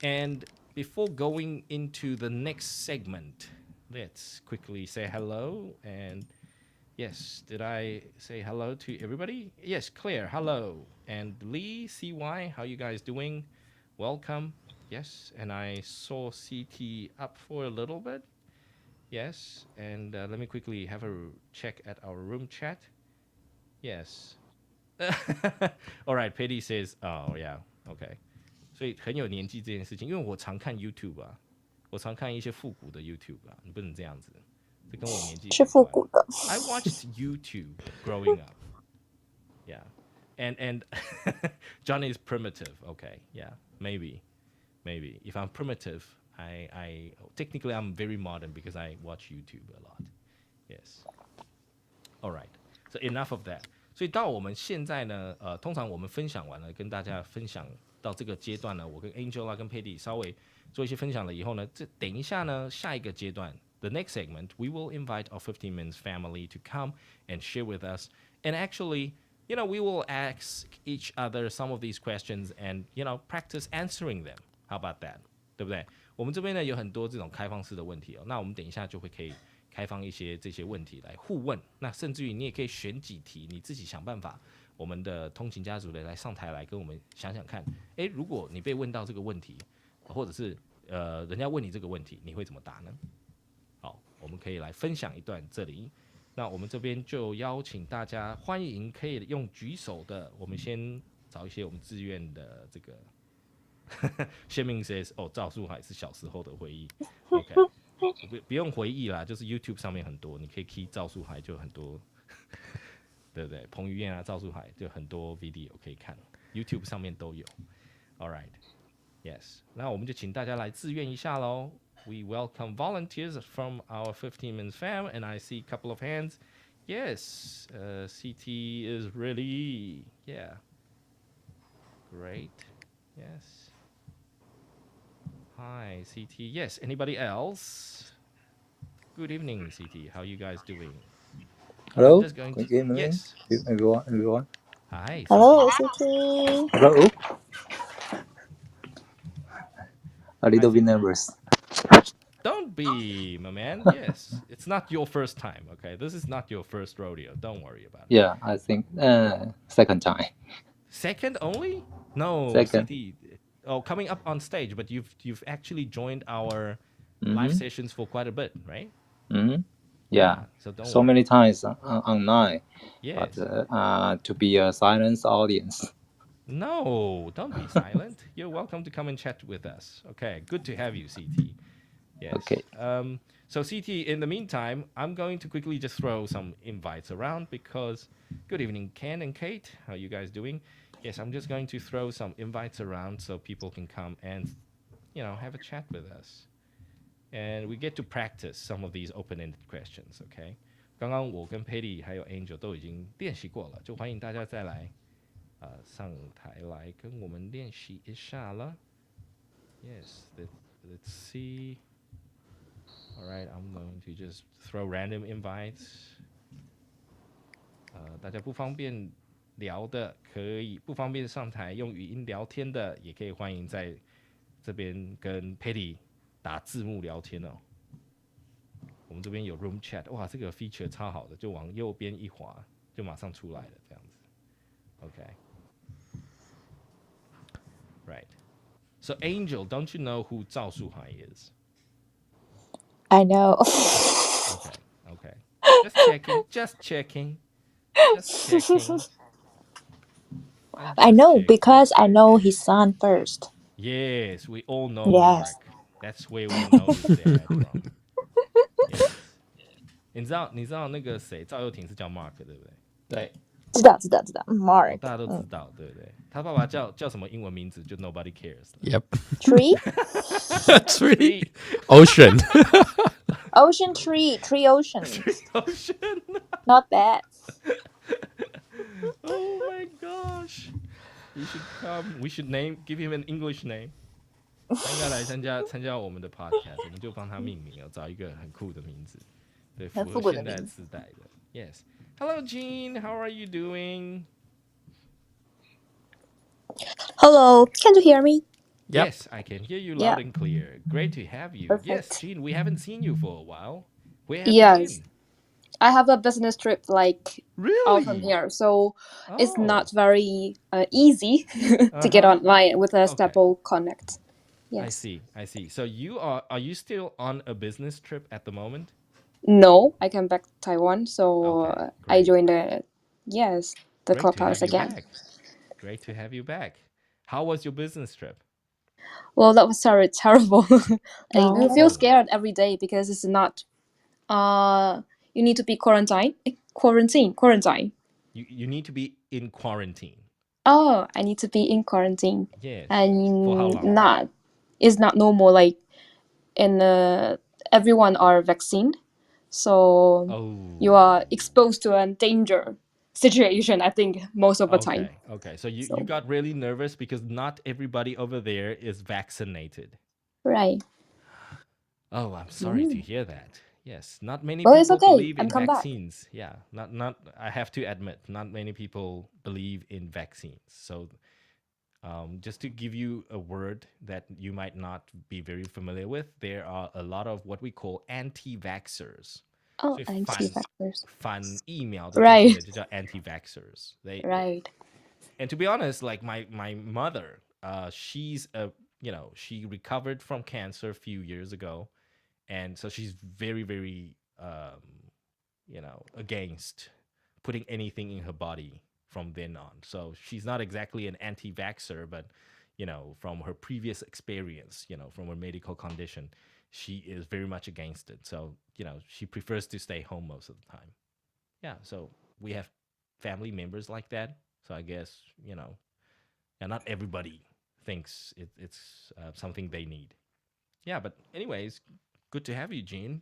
And before going into the next segment, let's quickly say hello. And yes, did I say hello to everybody? Yes, Claire, hello. And Lee, CY, how you guys doing? Welcome. Yes, and I saw CT up for a little bit. Yes, and let me quickly have a check at our room chat. Yes. All right, Petty says, oh, yeah, okay. 所以很有年纪这件事情，因为我常看 YouTube 啊，我常看一些复古的 YouTube 啊，你不能这样子，这跟我年纪是复古的。I watched YouTube growing up. Yeah. And Johnny is primitive. Okay. Yeah. Maybe. If I'm primitive, I technically I'm very modern because I watch YouTube a lot. Yes. All right. So enough of that. 所以到我们现在呢，通常我们分享完了，跟大家分享到这个阶段呢，我跟 Angel 跟 Patty 稍微做一些分享了以后呢，等一下呢，下一个阶段 the next segment we will invite our 15 minutes family to come and share with us and actually we will ask each other some of these questions and practice answering them. How about that? 对不对？我们这边呢有很多这种开放式的问题那我们等一下就会可以开放一些这些问题来互问，那甚至于你也可以选几题，你自己想办法。我们的通勤家族的来上台来跟我们想想看，如果你被问到这个问题，或者是人家问你这个问题，你会怎么答呢？好，我们可以来分享一段这里。那我们这边就邀请大家，欢迎可以用举手的，我们先找一些我们自愿的这个。先明 says 赵树海是小时候的回忆 ，OK， 不用回忆啦，就是 YouTube 上面很多，你可以 key 赵树海就很多，对不对？彭于晏啊，赵树海就很多 video 可以看 ，YouTube 上面都有。All right, yes， 那我们就请大家来自愿一下喽。We welcome volunteers from our 15 minutes fam, and I see a couple of hands. Yes, CT is ready. Yeah, great. Yes. Hi, CT. Yes. Anybody else? Good evening, CT. How are you guys doing? Hello. Good evening. Yes. Everyone. Hi. CT. Hello, City. Hello. A little bit nervous. Don't be, my man. Yes. It's not your first time, okay? This is not your first rodeo. Don't worry about it. Yeah, I think second time. Second only? No, Second. CT. Coming up on stage, but you've actually joined our live sessions for quite a bit, right? Mm-hmm. Yeah. So many times online. Yes. But to be a silent audience. No, don't be silent. You're welcome to come and chat with us. Okay, good to have you, CT. Yes. Okay. So CT, in the meantime, I'm going to quickly just throw some invites around because good evening, Ken and Kate. How are you guys doing? Yes, I'm just going to throw some invites around so people can come and, have a chat with us. And we get to practice some of these open-ended questions, okay? 刚刚我跟 Patty 还有 Angel 都已经练习过了，就欢迎大家再来上台来跟我们练习一下了。Yes, let's see. All right, I'm going to just throw random invites. 大家不方便聊的可以，不方便上台用语音聊天的，也可以欢迎在这边跟 Patty 打字幕聊天哦。我们这边有 Room Chat， 哇，这个 feature 超好的，就往右边一滑，就马上出来了，这样子。Okay. Right. So Angel, don't you know who Zhao Shuhai is? I know. Okay. Just checking. I know because I know his son first. Yes, we all know Yes. Mark. That's where we know his dad from. Yes. 你知道那个谁赵又廷是叫 Mark 对不对？对，知道 Mark 大家都知道，对不对？他爸爸叫什么英文名字就 nobody cares。Yep. Tree Tree. Ocean. Ocean Tree Oceans. Ocean. Not bad. Oh my gosh. He should come. We should give him an English name. 他应该来参加我们的 podcast， 我们就帮他命名哦，找一个很酷的名字，对，符合现在时代的。Yes. Hello, Jean. How are you doing? Hello, can you hear me? Yep. Yes, I can hear you loud and clear. Great to have you. Perfect. Yes, Jean, we haven't seen you for a while. Where have you been? I have a business trip Really? out from here, so it's not very easy to get online with a Stable Connect. Yes. I see. So are you still on a business trip at the moment? No, I came back to Taiwan, so I joined the clubhouse again. Great to have you back. How was your business trip? Well, that was terrible. You feel scared every day because it's not. You need to be quarantine. You need to be in quarantine. Oh, I need to be in quarantine. Yes. And for how long? It's not normal. Like everyone are vaccinated, so you are exposed to a danger. situation, I think, most of the time. Okay. So you So, got really nervous because not everybody over there is vaccinated. right. Oh, I'm sorry to hear that. Yes, not many Well, it's people okay. believe I'm in come back. vaccines. Yeah, not I have to admit, not many people believe in vaccines. So, just to give you a word that you might not be very familiar with, there are a lot of what we call anti-vaxxers. Oh, 所以 anti-vaxxers. 反疫苗的这些 Right. 人就叫 anti-vaxxers. Right. And to be honest, like my mother, she's she recovered from cancer a few years ago, and so she's very against putting anything in her body from then on. So she's not exactly an anti-vaxxer, but from her previous experience, from her medical condition, she is very much against it. So she prefers to stay home most of the time. Yeah, so we have family members like that. So I guess and not everybody thinks it's something they need. Yeah, but anyways, good to have you, Gene.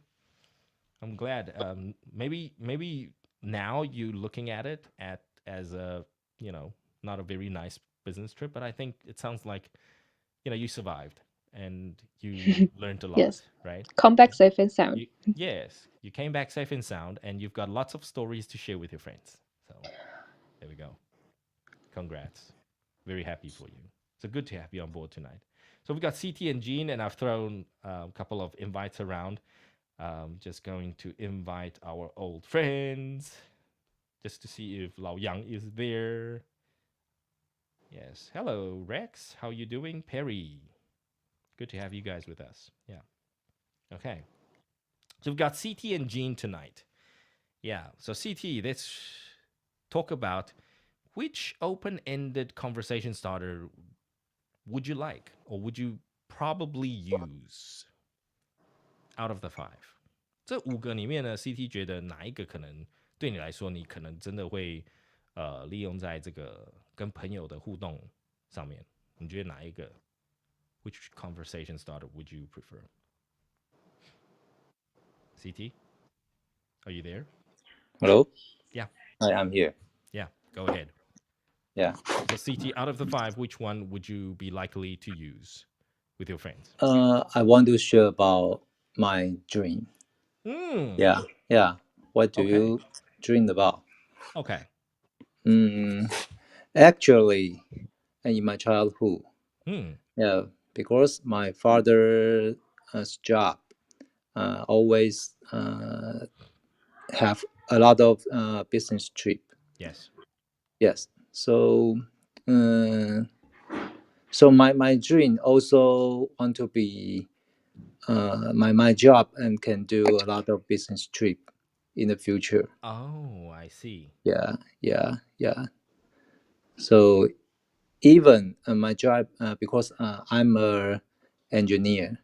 I'm glad. Maybe now you looking at it as a not a very nice business trip, but I think it sounds like you survived and you learned a lot, Yes. right? Come back safe and sound. Yes, you came back safe and sound, and you've got lots of stories to share with your friends. So there we go. Congrats. Very happy for you. So good to have you on board tonight. So we've got CT and Gene, and I've thrown a couple of invites around. Just going to invite our old friends just to see if Lao Yang is there. Yes. Hello, Rex. How you doing? Perry. Good to have you guys with us. Yeah. Okay. So we've got CT and Gene tonight. Yeah. So CT, let's talk about which open-ended conversation starter would you like or would you probably use out of the five? 这五个里面呢，CT 觉得哪一个可能对你来说，你可能真的会利用在这个跟朋友的互动上面？你觉得哪一个？Which conversation starter would you prefer? CT, are you there? Hello? Yeah, I'm here. yeah. Go ahead. Yeah. So CT, out of the five, which one would you be likely to use with your friends? I want to share about my dream. Mm, Yeah. What do Okay. you dream about? Okay. Actually, in my childhood, Hmm. yeah, because my father's job always have a lot of business trip. Yes. Yes. So, my dream also want to be my job and can do a lot of business trip in the future. Oh, I see. Yeah. So even my job because I'm a engineer.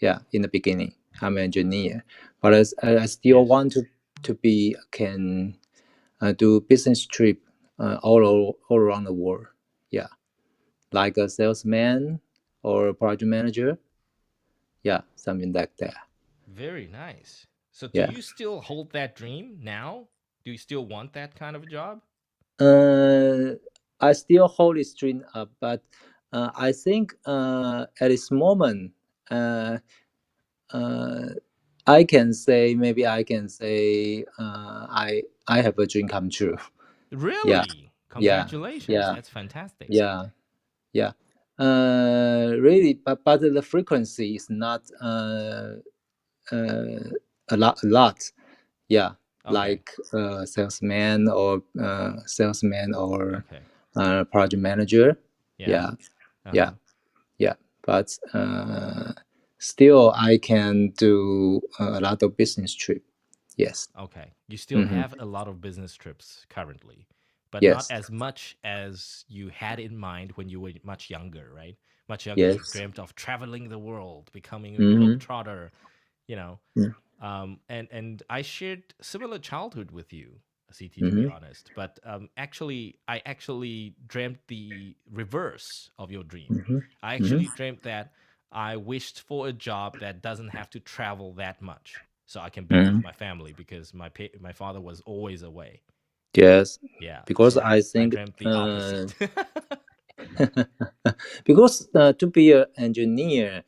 Yeah, in the beginning I'm an engineer, but I still Yes. want to be can do business trip all around the world. Yeah, like a salesman or a project manager. Yeah, something like that. Very nice. So do Yeah. you still hold that dream now? Do you still want that kind of a job? I still hold this dream up, but I think at this moment, I can say maybe I can say I have a dream come true. Really? Congratulations. Yeah, That's fantastic. yeah, yeah. Really, but the frequency is not a lot. Yeah, Okay. like salesman or Okay. project manager. Yeah. Yeah, Uh-huh. yeah, yeah. But still, I can do a lot of business trip. Yes. Okay. You still Hmm. have a lot of business trips currently, but not Yes. as much as you had in mind when you were much younger, right? Much younger, you Yes. dreamt of traveling the world, becoming a Hmm. globetrotter, you know. And I shared similar childhood with you, CT, to be Hmm. honest. But I actually dreamt the reverse of your dream. Hmm. I Hmm. actually dreamt that I wished for a job that doesn't have to travel that much, so I can be with Hmm. my family because my father was always away. Yes, Yeah. because So I I think dreamt the opposite. because to be an engineer,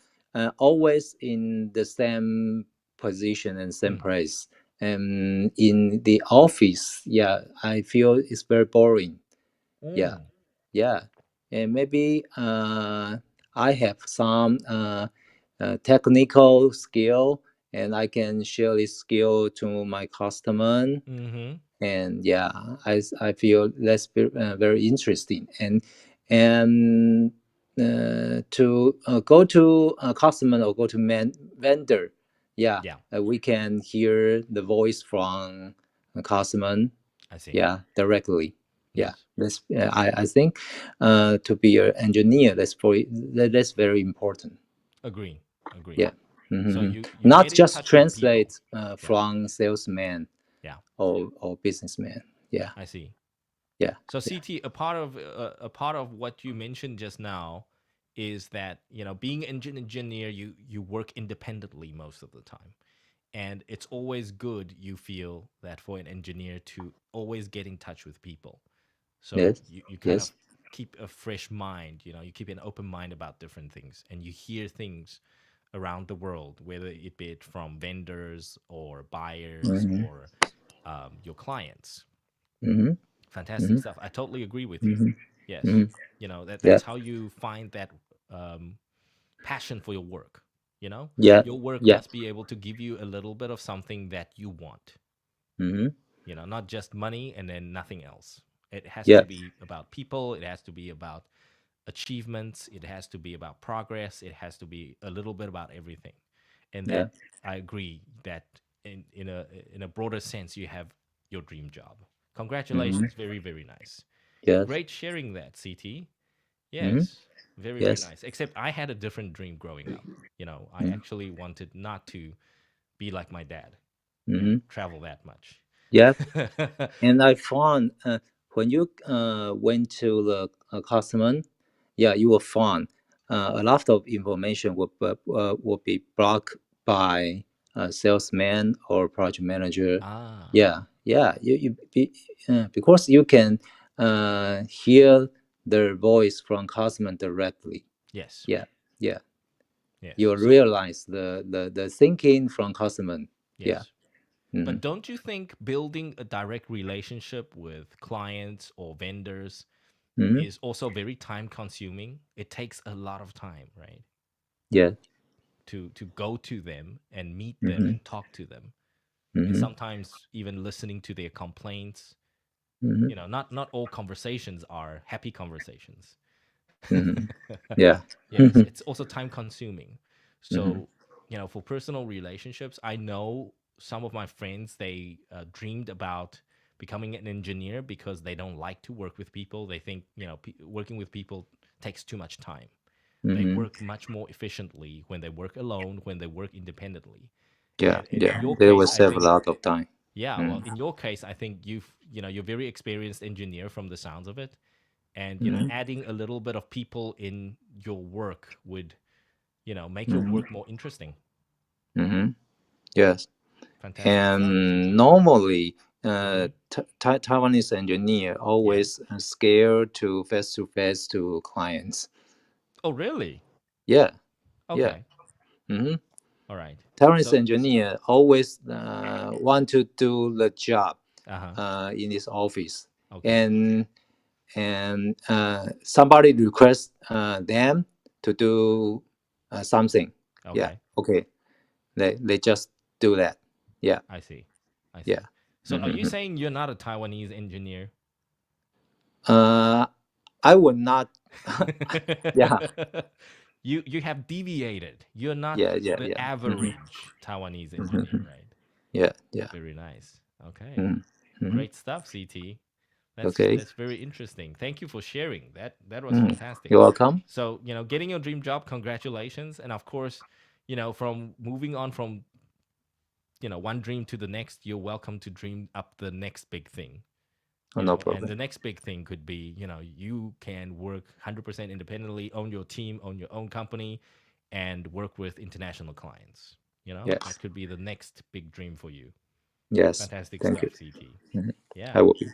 always in the same position and same place, and in the office, yeah, I feel it's very boring. Yeah, Mm. yeah, and maybe I have some technical skill, and I can share this skill to my customer, Mm-hmm. and yeah, I feel that's very interesting, and to go to a customer or go to vendor, yeah, Yeah, we can hear the voice from a customer, I see. yeah, directly. Yeah, Yes. that's I think to be an engineer, that's very important. Agree. Agree. Yeah. So Mhm. you Not get in just touch with people. translate Yeah. from salesman Yeah. or businessman. Yeah, I see. yeah, So yeah. CT, a part of what you mentioned just now is that being an engineer, you work independently most of the time, and it's always good, you feel, that for an engineer to always get in touch with people. So Yes, you kind of yes. keep a fresh mind, you keep an open mind about different things, and you hear things around the world, whether it be it from vendors or buyers Mm-hmm, or your clients. mm-hmm, Fantastic mm-hmm, stuff. I totally agree with you. mm-hmm, Yes, mm-hmm. Yeah, that's how you find that um, passion for your work. yeah, Your work yeah. must be able to give you a little bit of something that you want. Mm-hmm, Not just money and then nothing else. It has yeah, to be about people. It has to be about achievements. It has to be about progress. It has to be a little bit about everything. And yeah. that I agree that in a broader sense, you have your dream job. Mm-hmm, Congratulations. Very, very nice. yes. Great sharing that, CT. Mm-hmm, Yes. Very, very yes. nice. Except I had a different dream growing up. I Mm-hmm, actually wanted not to be like my dad, mm-hmm. travel that much. Yeah, and I found when you went to the customer, yeah, you will find a lot of information will be blocked by a salesman or project manager. Ah, Yeah, yeah, because you can hear their voice from customer directly. yes. Yeah, yeah, Yes. you So, realize the thinking from customer. Yeah. yes. Mm-hmm. But don't you think building a direct relationship with clients or vendors Mm-hmm. is also very time consuming? It takes a lot of time, right? Yeah. To go to them and meet them Mm-hmm. and talk to them. And Mm-hmm. sometimes even listening to their complaints. Mm-hmm. Not all conversations are happy conversations. Mm-hmm. Yeah. Yes, it's also time consuming. Mm-hmm. So, for personal relationships, I know some of my friends, they dreamed about becoming an engineer because they don't like to work with people. They think, working with people takes too much time. They Mm-hmm. work much more efficiently when they work alone, when they work independently. Yeah. And in Yeah. your They will case, I save a think, lot of time. yeah, well, Mm-hmm. in your case, I think you're very experienced engineer from the sounds of it. And, Mm-hmm. adding a little bit of people in your work would make your Mm-hmm. work more interesting. Mm-hmm. Yes. Fantastic stuff, And CT. normally, Hmm. Taiwanese engineer Yeah. always scared to face to clients. Oh, really? Yeah. Yeah. Okay. Mm-hmm. All right. Taiwanese So, engineer always want to do the job uh-huh. in this office, Okay. and somebody requests them to do something. Yeah, Okay. okay, they just do that. Yeah, I see. I yeah. see. So, are you Mhm. saying you're not a Taiwanese engineer? uh, I would not. Yeah, You have deviated. You're not yeah, yeah, the yeah. Mhm, average Taiwanese engineer, mhm. right? Yeah, yeah. Very nice. Okay. Mhm, mhm. Great stuff, CT. That's Okay. that's very interesting. Thank you for sharing. That was Mhm. fantastic. You're welcome. So, getting your dream job, congratulations. And of course, from moving on from, one dream to the next, you're welcome to dream up the next big thing. Oh, no And problem. the next big thing could be, you can work 100% independently, own your team, own your own company, and work with international clients. That Yes, could be the next big dream for you. yes. Fantastic Thank you. stuff, CT. Mhm. I Yeah. will be.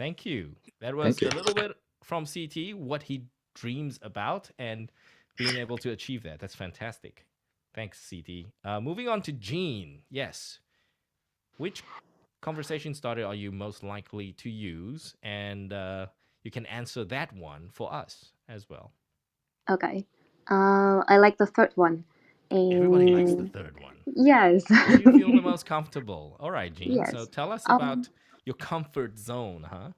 Thank you. That was Thank you. a little bit from CT, what he dreams about and being able to achieve that. That's fantastic. Thanks, CT. Moving on to Gene. Yes. Which conversation starter are you most likely to use? And you can answer that one for us as well. Okay. I like the third one. Everybody likes the And third one. yes. Where do you feel the most comfortable? All right, Gene. So Yes. tell us about your comfort zone, huh?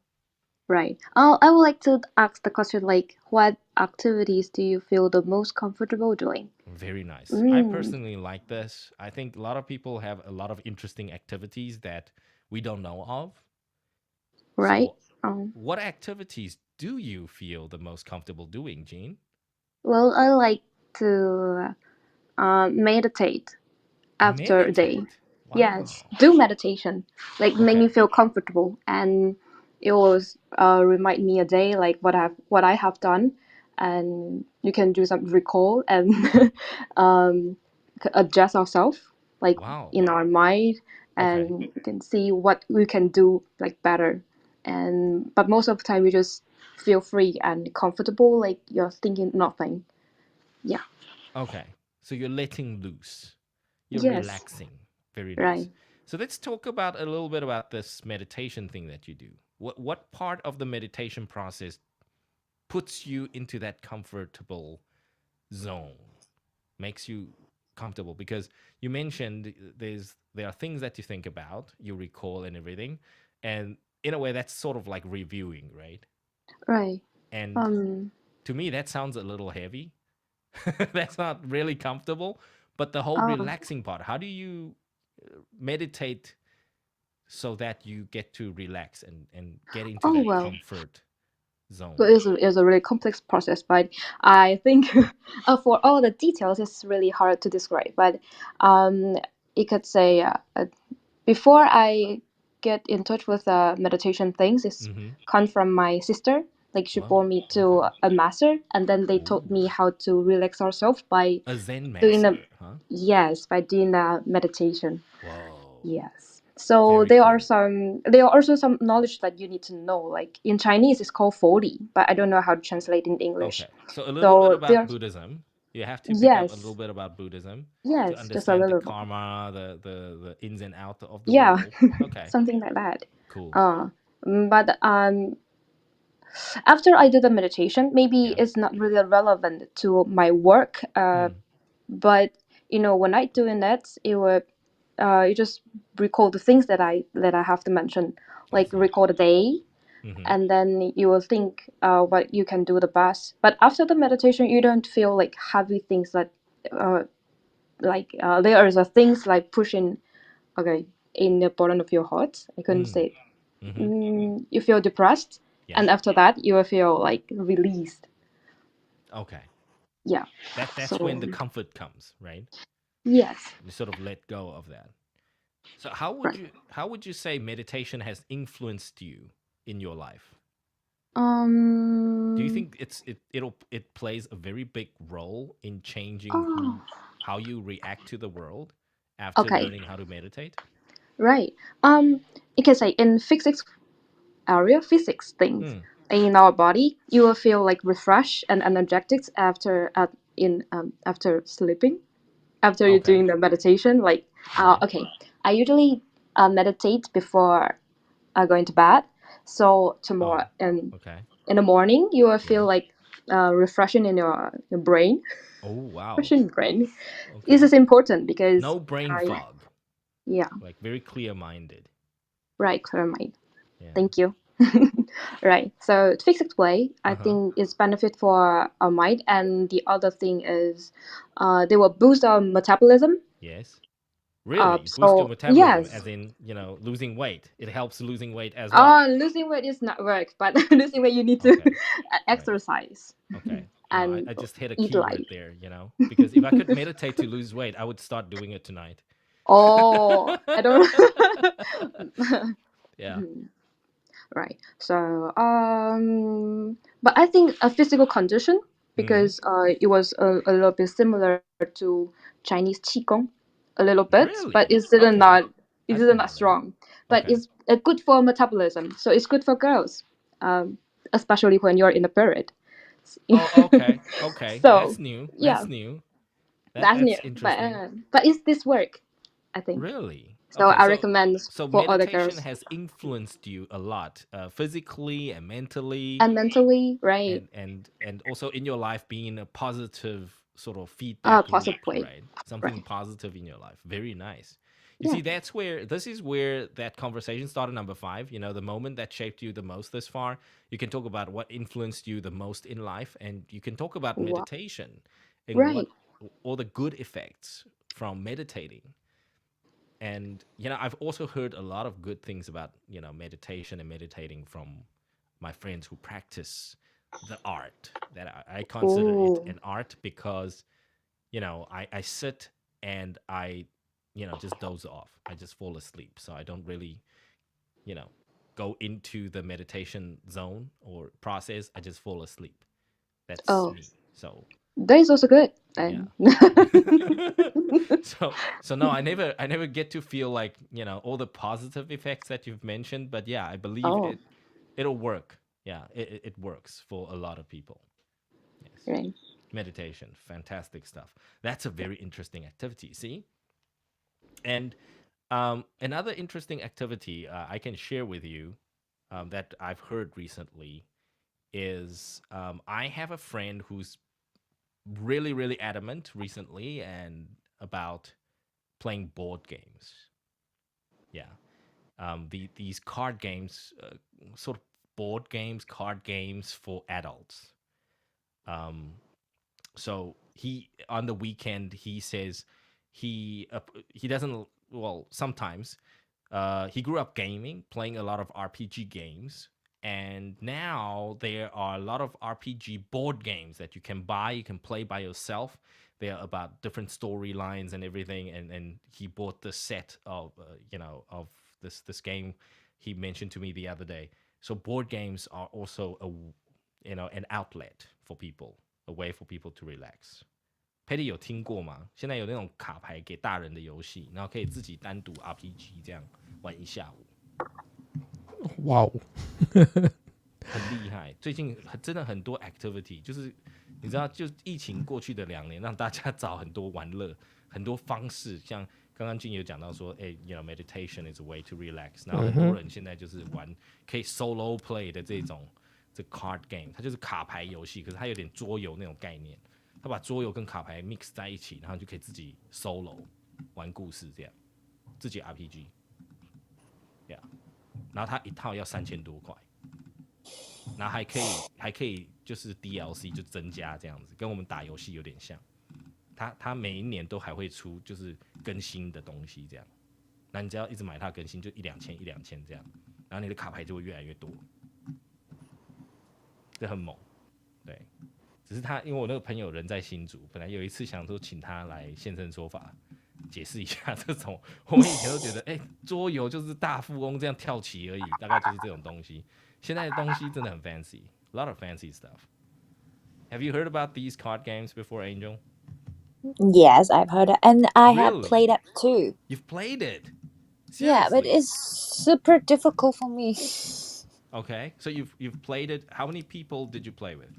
Right. I would like to ask the question like, what activities do you feel the most comfortable doing? Very nice. I Mm, personally like this. I think a lot of people have a lot of interesting activities that we don't know of. right. So, Um, what activities do you feel the most comfortable doing, Gene? well, I like to meditate after a day. Meditate. Yes, Wow. do meditation. Like make Okay. me feel comfortable, and it always remind me a day like what I have done, and you can do some recall and um, adjust ourselves like Wow. in our mind, Okay. and you can see what we can do like better. And but most of the time you just feel free and comfortable, like you're thinking nothing. Yeah. Okay. So you're letting loose. You're Yes. relaxing. Very nice. Right. So let's talk about a little bit about this meditation thing that you do. What part of the meditation process puts you into that comfortable zone, makes you comfortable? Because you mentioned there are things that you think about, you recall and everything, and in a way that's sort of like reviewing, right? Right. And Um. to me that sounds a little heavy. That's not really comfortable. But the whole Oh. relaxing part, how do you meditate so that you get to relax and get into Oh that well. comfort zone? So it's a really complex process, but I think for all the details, it's really hard to describe. But um, you could say before I get in touch with meditation things, it's Mm-hmm. come from my sister. Like she Well, brought me okay. to a master, and then they taught Ooh. me how to relax ourselves by A Zen doing the master, huh? yes, by doing the meditation. Whoa. Yes. So Very cool. there are also some knowledge that you need to know. Like in Chinese it's called Foli, but I don't know how to translate in English. Okay. So a little bit So about there's Buddhism. You have to pick up a little yes, bit about Buddhism to yes, just a understand the little bit. karma, the ins and outs of the Yeah, world. Okay. something like that. Cool. Uh, but after I do the meditation, maybe Yeah. it's not really relevant to my work. Mm. But you know, when I doing that, it would you just recall the things that I have to mention, I like see. recall the day, Mm-hmm. and then you will think what you can do the best. But after the meditation, you don't feel like heavy things that uh, there is a things like pushing okay in the bottom of your heart. I couldn't Mm. say it. Mm-hmm. You feel depressed, Yeah. and after that you will feel like released. Okay. Yeah. That's when So the comfort comes, right? yes. You sort of let go of that. So Right. how would you say meditation has influenced you in your life? Do you Um. think it plays a very big role in changing Oh. how you react to the world after Okay. learning how to meditate? Right. You can say in physics things Mm. in our body, you will feel like refreshed and energetic after after sleeping, after you're Okay. doing the meditation. Like, Right. okay, I usually meditate before going to bed. So tomorrow Oh. and Okay. in the morning, you will feel Yeah. like refreshing in your brain. Oh wow. Refreshing brain. This Okay. is important because No brain I fog. yeah, Like very clear minded. right, clear mind. Yeah. Thank you. Right. So physics way, I Uh-huh. think is benefit for our mind, and the other thing is, they will boost our metabolism. Yes. Really? Boost your So metabolism, yes, as in, losing weight. It helps losing weight as well. losing weight is not work, but losing weight you need to Okay. Right. exercise Okay. No, I, and I just hit a eat keyword light. there, because if I could meditate to lose weight, I would start doing it tonight. Oh, I don't. Yeah. Right. So, but I think a physical condition Hmm. because it was a little bit similar to Chinese qigong, a little bit, but Really? it's still Okay. not. It I isn't didn't that know that. strong, but Okay. it's good for metabolism. So it's good for girls, especially when you're in the period. Oh, okay. Okay. So That's new. yeah, That's new. that's new. That's interesting. But it's this work, I think. Really? So Okay, I recommend so for other meditation girls has influenced you a lot, physically and mentally, and mentally, right? and also in your life being a positive sort of feedback loop, Positive way, right? Something right? positive in your life. Very nice. You Yeah. see, this is where that conversation started. Number 5, the moment that shaped you the most this far. You can talk about what influenced you the most in life, and you can talk about Wow. meditation and Right. what all the good effects from meditating. And I've also heard a lot of good things about meditation and meditating from my friends who practice the art. That I consider it Oh. an art because I sit and I just doze off. I just fall asleep, so I don't really you know go into the meditation zone or process. I just fall asleep. That's Oh, me. So that is also good. yeah. And So no, I never get to feel like all the positive effects that you've mentioned, but yeah, I believe oh, it'll work. Yeah, it works for a lot of people. Yes. right. Meditation, fantastic stuff. That's a very interesting activity. See, and another interesting activity I can share with you that I've heard recently is I have a friend who's really really adamant recently and about playing board games. Yeah. These card games, sort of board games, card games for adults. Um, so he on the weekend he says he doesn't, well, sometimes he grew up gaming, playing a lot of RPG games, and now there are a lot of RPG board games that you can buy, you can play by yourself. They're about different storylines and everything, and he bought the set of of this game he mentioned to me the other day. So board games are also an outlet for people, a way for people to relax. Petty 有听过吗？现在有那种卡牌给大人的游戏，然后可以自己单独 RPG 这样玩一下午，哇哦，很厉害。最近真的很多 activity，就是你知道，就疫情过去的2年，让大家找很多玩乐，很多方式。像刚刚俊有讲到说，meditation is a way to relax，然后很多人现在就是玩可以 solo play 的这 card game，它就是卡牌游戏，可是它有点桌游那种概念。他把桌游跟卡牌 mix 在一起，然后就可以自己 solo 玩故事这样，自己 RPG， yeah， 然后它一套要3000多块，然后还可以就是 DLC 就增加这样子，跟我们打游戏有点像。它每一年都还会出就是更新的东西这样，那你只要一直买它更新，就1-2000这样，然后你的卡牌就会越来越多，这很猛，对。只是他，因为我那个朋友人在新竹，本来有一次想说请他来现身说法，解释一下这种。我们以前都觉得，桌游就是大富翁这样跳棋而已，大概就是这种东西。现在的东西真的很 fancy，a lot of fancy stuff. Have you heard about these card games before, Angel? Yes, I've heard it, and I have Really? played it too. You've played it? Yeah, but Seriously? it's super difficult for me. Okay, so you've played it. How many people did you play with?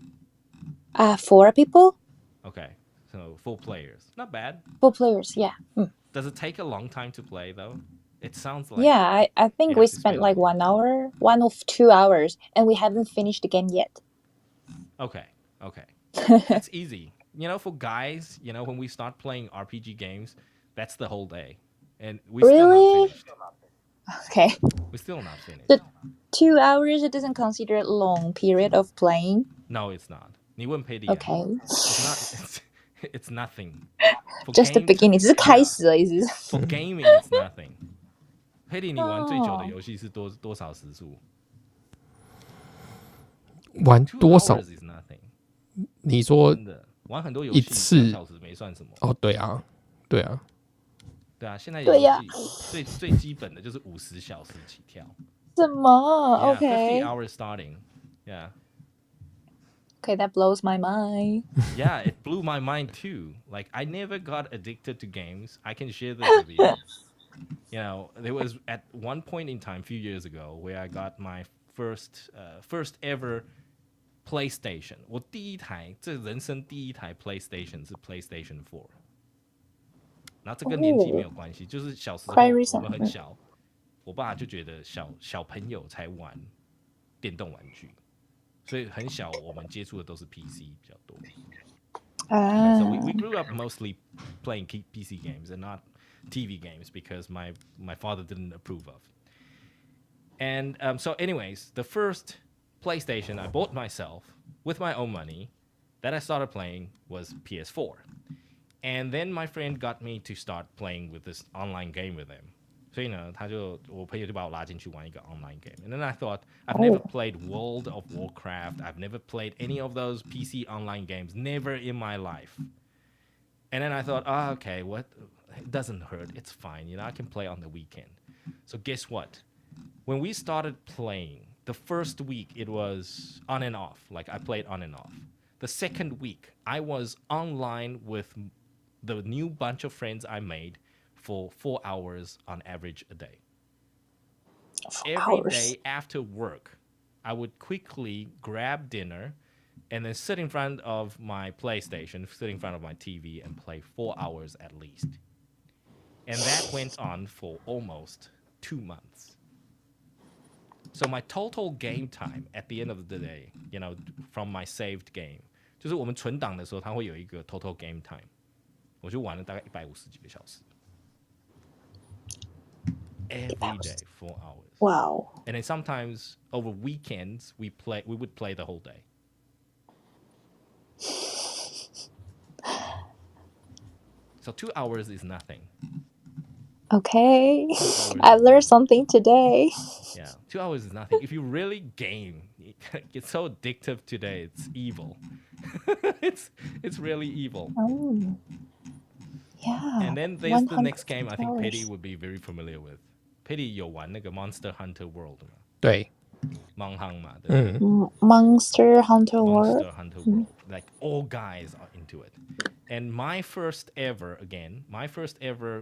4 people, Okay, so 4 players. Not bad. 4 players. Yeah. Does it take a long time to play though? It sounds like Yeah, I you think have we to spent spend like more. 1 hour, 1 or 2 hours, and we haven't finished the game yet. Okay. That's easy. For guys, when we start playing RPG games, that's the whole day. And we're still not Really? finished. Okay. We're still not finished. The 2 hours, it doesn't consider a long period of playing. No, it's not. 你问 Pedi Okay. It's nothing. For Just the game, beginning. 只是开始而已，是不是？ for gaming, it's nothing. Pedi, 你玩最久的哦游戏是多少时数玩？2多少？ hours is nothing. 你说真的玩很多游一戏次2小时没算什么。哦，对啊，对啊，对啊，现在游对呀戏最基本的就是50小时起跳。什么 Yeah, ？Okay. 50 hours starting. Yeah. Okay, that blows my mind. Yeah, it blew my mind too. Like, I never got addicted to games. I can share this with you. There was at one point in time, a few years ago, where I got my first ever PlayStation。我第一台，这人生第一台 PlayStation 是 PlayStation 4。然后这跟年纪没有关系，就是小时候 Quite 我 recent. 们很小，我爸就觉得小朋友才玩电动玩具，所以很小我们接触的都是 PC 比较多。So we grew up mostly playing PC games and not TV games because my father didn't approve of. And so anyways, the first PlayStation I bought myself with my own money that I started playing was PS4. And then my friend got me to start playing with this online game with him. 所以呢，我朋友就把我拉进去玩一个 online game. And then I thought, I've never played World of Warcraft. I've never played any of those PC online games. Never in my life. And then I thought, okay, what? It doesn't hurt. It's fine. I can play on the weekend. So guess what? When we started playing, the first week it was on and off. Like I played on and off. The second week, I was online with the new bunch of friends I made for 4 hours on average a day. Every day after work, I would quickly grab dinner and then sit in front of my PlayStation, sit in front of my TV and play 4 hours at least. And that went on for almost 2 months. So my total game time at the end of the day, from my saved game, 就是我们存档的时候，它会有一个 total game time。我就玩了大概150几个小时。Every day, 4 hours. Wow. And then sometimes over weekends we would play the whole day. So 2 hours is nothing. Okay. I learned something today. Yeah, 2 hours is nothing. If you really game, it's so addictive today. It's evil. it's really evil. Oh. Yeah. And then there's the next 100 game I think hours. Petty would be very familiar with. Petty 有玩那个 Monster Hunter World 吗？对，盲航嘛，对不对？ Monster Hunter World. Monster Hunter World. Like all guys are into it. And my first ever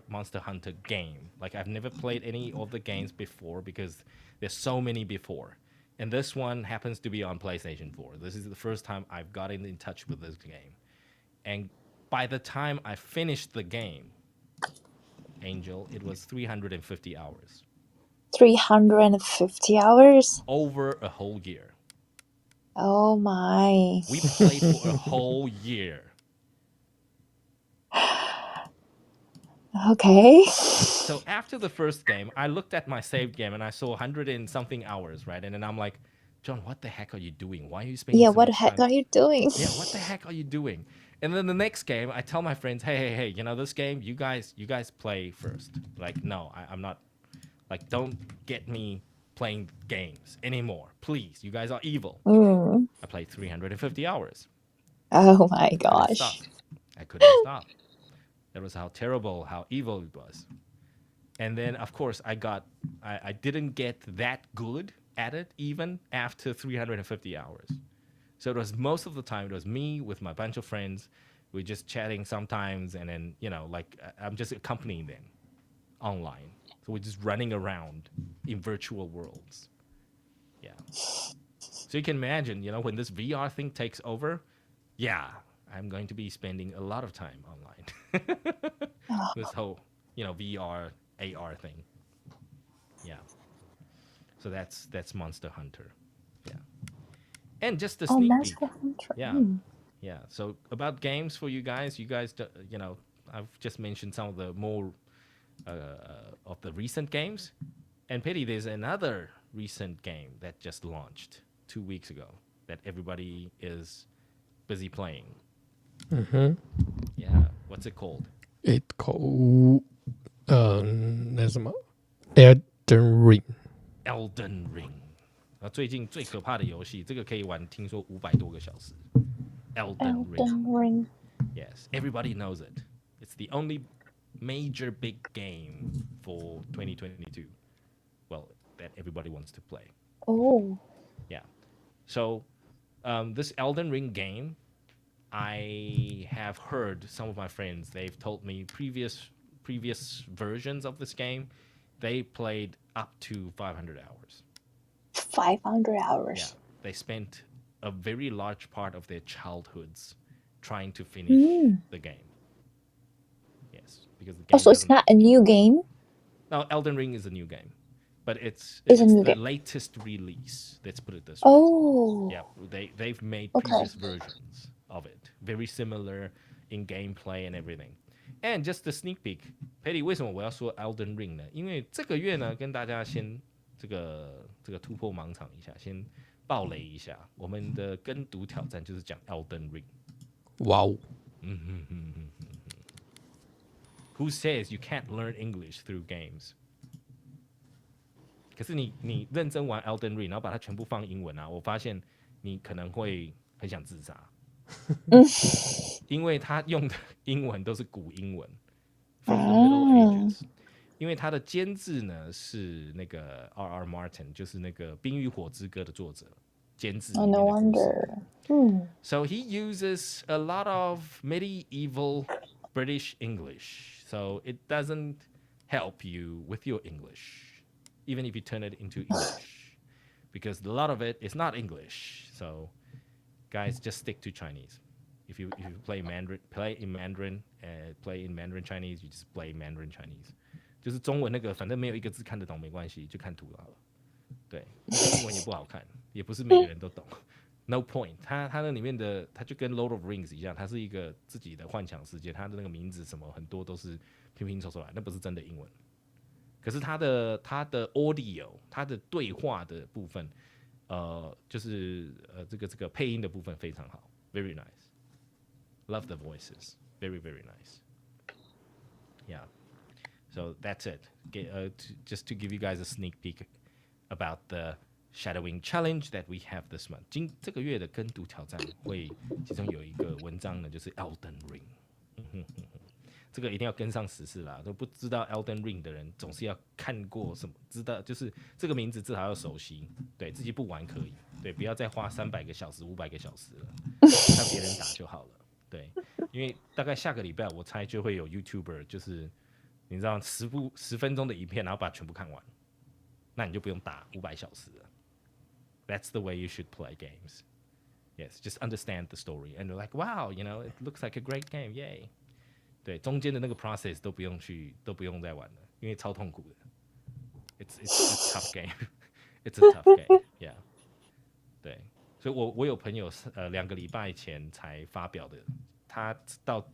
Monster Hunter game. Like I've never played any of the games before because there's so many before. And this one happens to be on PlayStation 4. This is the first time I've gotten in touch with this game. And by the time I finished the game, Angel, it was 350 hours. 350 hours? Over a whole year. Oh my. We played for a whole year. Okay. So after the first game, I looked at my saved game and I saw 100 and something hours, right? And then I'm like, John, what the heck are you doing? Why are you spending so What the much heck time? are you doing? Yeah, what the heck are you doing? And then the next game, I tell my friends, hey, this game, you guys play first. Like, no, I'm not. Like, don't get me playing games anymore. Please, you guys are evil. I played 350 hours. Oh my gosh. I couldn't stop. That was how terrible, how evil it was. And then, of course, I didn't get that good at it even after 350 hours. So it was most of the time, it was me with my bunch of friends. We're just chatting sometimes. And then, I'm just accompanying them online. So we're just running around in virtual worlds. Yeah. So you can imagine, when this VR thing takes over, yeah, I'm going to be spending a lot of time online. This whole, VR, AR thing. Yeah. So that's Monster Hunter. Yeah. And just a sneak peek. Monster Hunter. Yeah. Yeah. So about games for you guys, I've just mentioned some of the more of the recent games. And Petty, there's another recent game that just launched 2 weeks ago that everybody is busy playing. Yeah. What's it called? It called 那什么 Elden Ring。 Elden Ring. 最近最可怕的游戏，这个可以玩，听说500多个小时。Elden Ring. Yes, everybody knows it. It's the only major big game for 2022. Well, that everybody wants to play. Oh. Yeah. So, this Elden Ring game, I have heard some of my friends, they've told me previous versions of this game, they played up to 500 hours. 500 hours. Yeah, they spent a very large part of their childhoods trying to finish the game. Yes, because the game So it's not a new game? No, Elden Ring is a new game, but it's It's a new the game. latest release. Let's put it this way. Oh. Yeah, they've made Okay. previous versions of it, very similar in gameplay and everything. And just a sneak peek, Petty, 为什么我要说 Elden Ring 呢？因为这个月呢，跟大家先这个突破盲场一下，先爆雷一下，我们的跟读挑战就是讲 Elden Ring。哇哦， Who says you can't learn English through games？ 可是你认真玩 Elden Ring， 然后把它全部放英文啊，我发现你可能会很想自杀。因为他用的英文都是古英文 ，from the Middle Ages。因为他的监制呢是那个 R.R. Martin， 就是那个《冰与火之歌》的作者，监制里面的 No 故事。 wonder. So he uses a lot of medieval British English, so it doesn't help you with your English, even if you turn it into English, because a lot of it is not English. So, guys, just stick to Chinese. If you play in Mandarin Chinese, you just play Mandarin Chinese. 就是中文那个，反正没有一个字看得懂没关系，就看图好了。对，英文也不好看，也不是每个人都懂。No point， 它那里面的，它就跟 Lord of Rings 一样，它是一个自己的幻想世界，它的那个名字什么很多都是拼拼凑凑来，那不是真的英文。可是它的 audio， 它的对话的部分，就是这个配音的部分非常好 ，very nice，love the voices，very very nice，yeah。So that's it. Just to give you guys a sneak peek about the shadowing challenge that we have this month. 这个月的跟读挑战会其中有一个文章呢，就是 Elden Ring。这个一定要跟上时事啦，都不知道 Elden Ring 的人总是要看过什么，知道就是这个名字至少要熟悉，对自己不玩可以，对，不要再花300个小时、500个小时了，让别人打就好了，对，因为大概下个礼拜我猜就会有 YouTuber 就是。你知道10分钟的影片，然后把它全部看完，那你就不用打500小时了。That's the way you should play games. Yes, just understand the story, and you're like, wow, you know, it looks like a great game, yay. 对，中间的那个 process 都不用再玩了，因为超痛苦的。It's a tough game. It's a tough game. Yeah. 对，所以我有朋友2个礼拜前才发表的，他到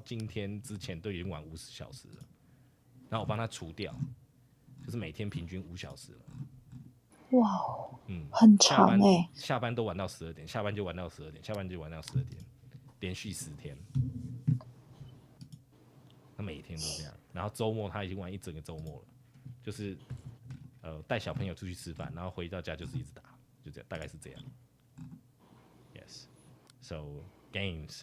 今天之前都已经玩50小时了。然后我帮他除掉，就是每天平均5小时了。哇哦，很长哎。下班都玩到12点，下班就玩到12点，下班就玩到12点，连续10天。他每天都这样，然后周末他已经玩一整个周末了，就是带小朋友出去吃饭，然后回到家就是一直打，就这样，大概是这样。Yes, so games.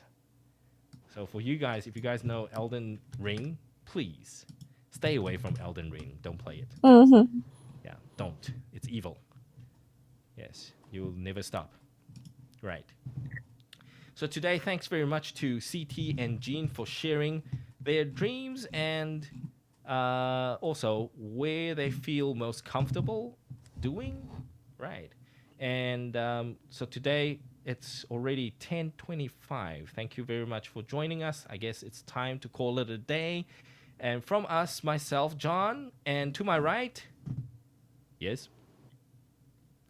So for you guys, if you guys know Elden Ring, please. Stay away from Elden Ring. Don't play it. Yeah, don't. It's evil. Yes, you'll never stop. Right. So today, thanks very much to CT and Jean for sharing their dreams and also where they feel most comfortable doing. Right. And so today, it's already 10:25. Thank you very much for joining us. I guess it's time to call it a day. And from us, myself, John, and to my right, yes,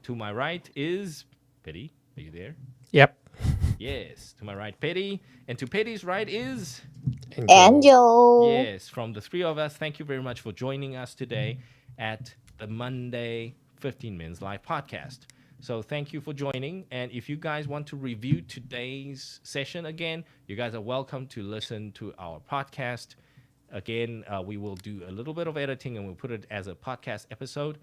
to my right is Petty. Are you there? Yep. Yes, to my right, Petty. And to Petty's right is Angel. Yes, from the three of us, thank you very much for joining us today at the Monday 15 Minutes Live podcast. So thank you for joining. And if you guys want to review today's session again, you guys are welcome to listen to our podcast. Again, we will do a little bit of editing and we'll put it as a podcast episode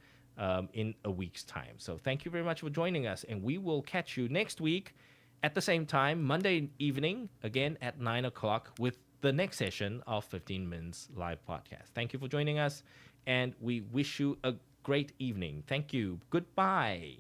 in a week's time. So thank you very much for joining us. And we will catch you next week at the same time, Monday evening, again at 9 o'clock with the next session of 15 Minutes Live Podcast. Thank you for joining us. And we wish you a great evening. Thank you. Goodbye.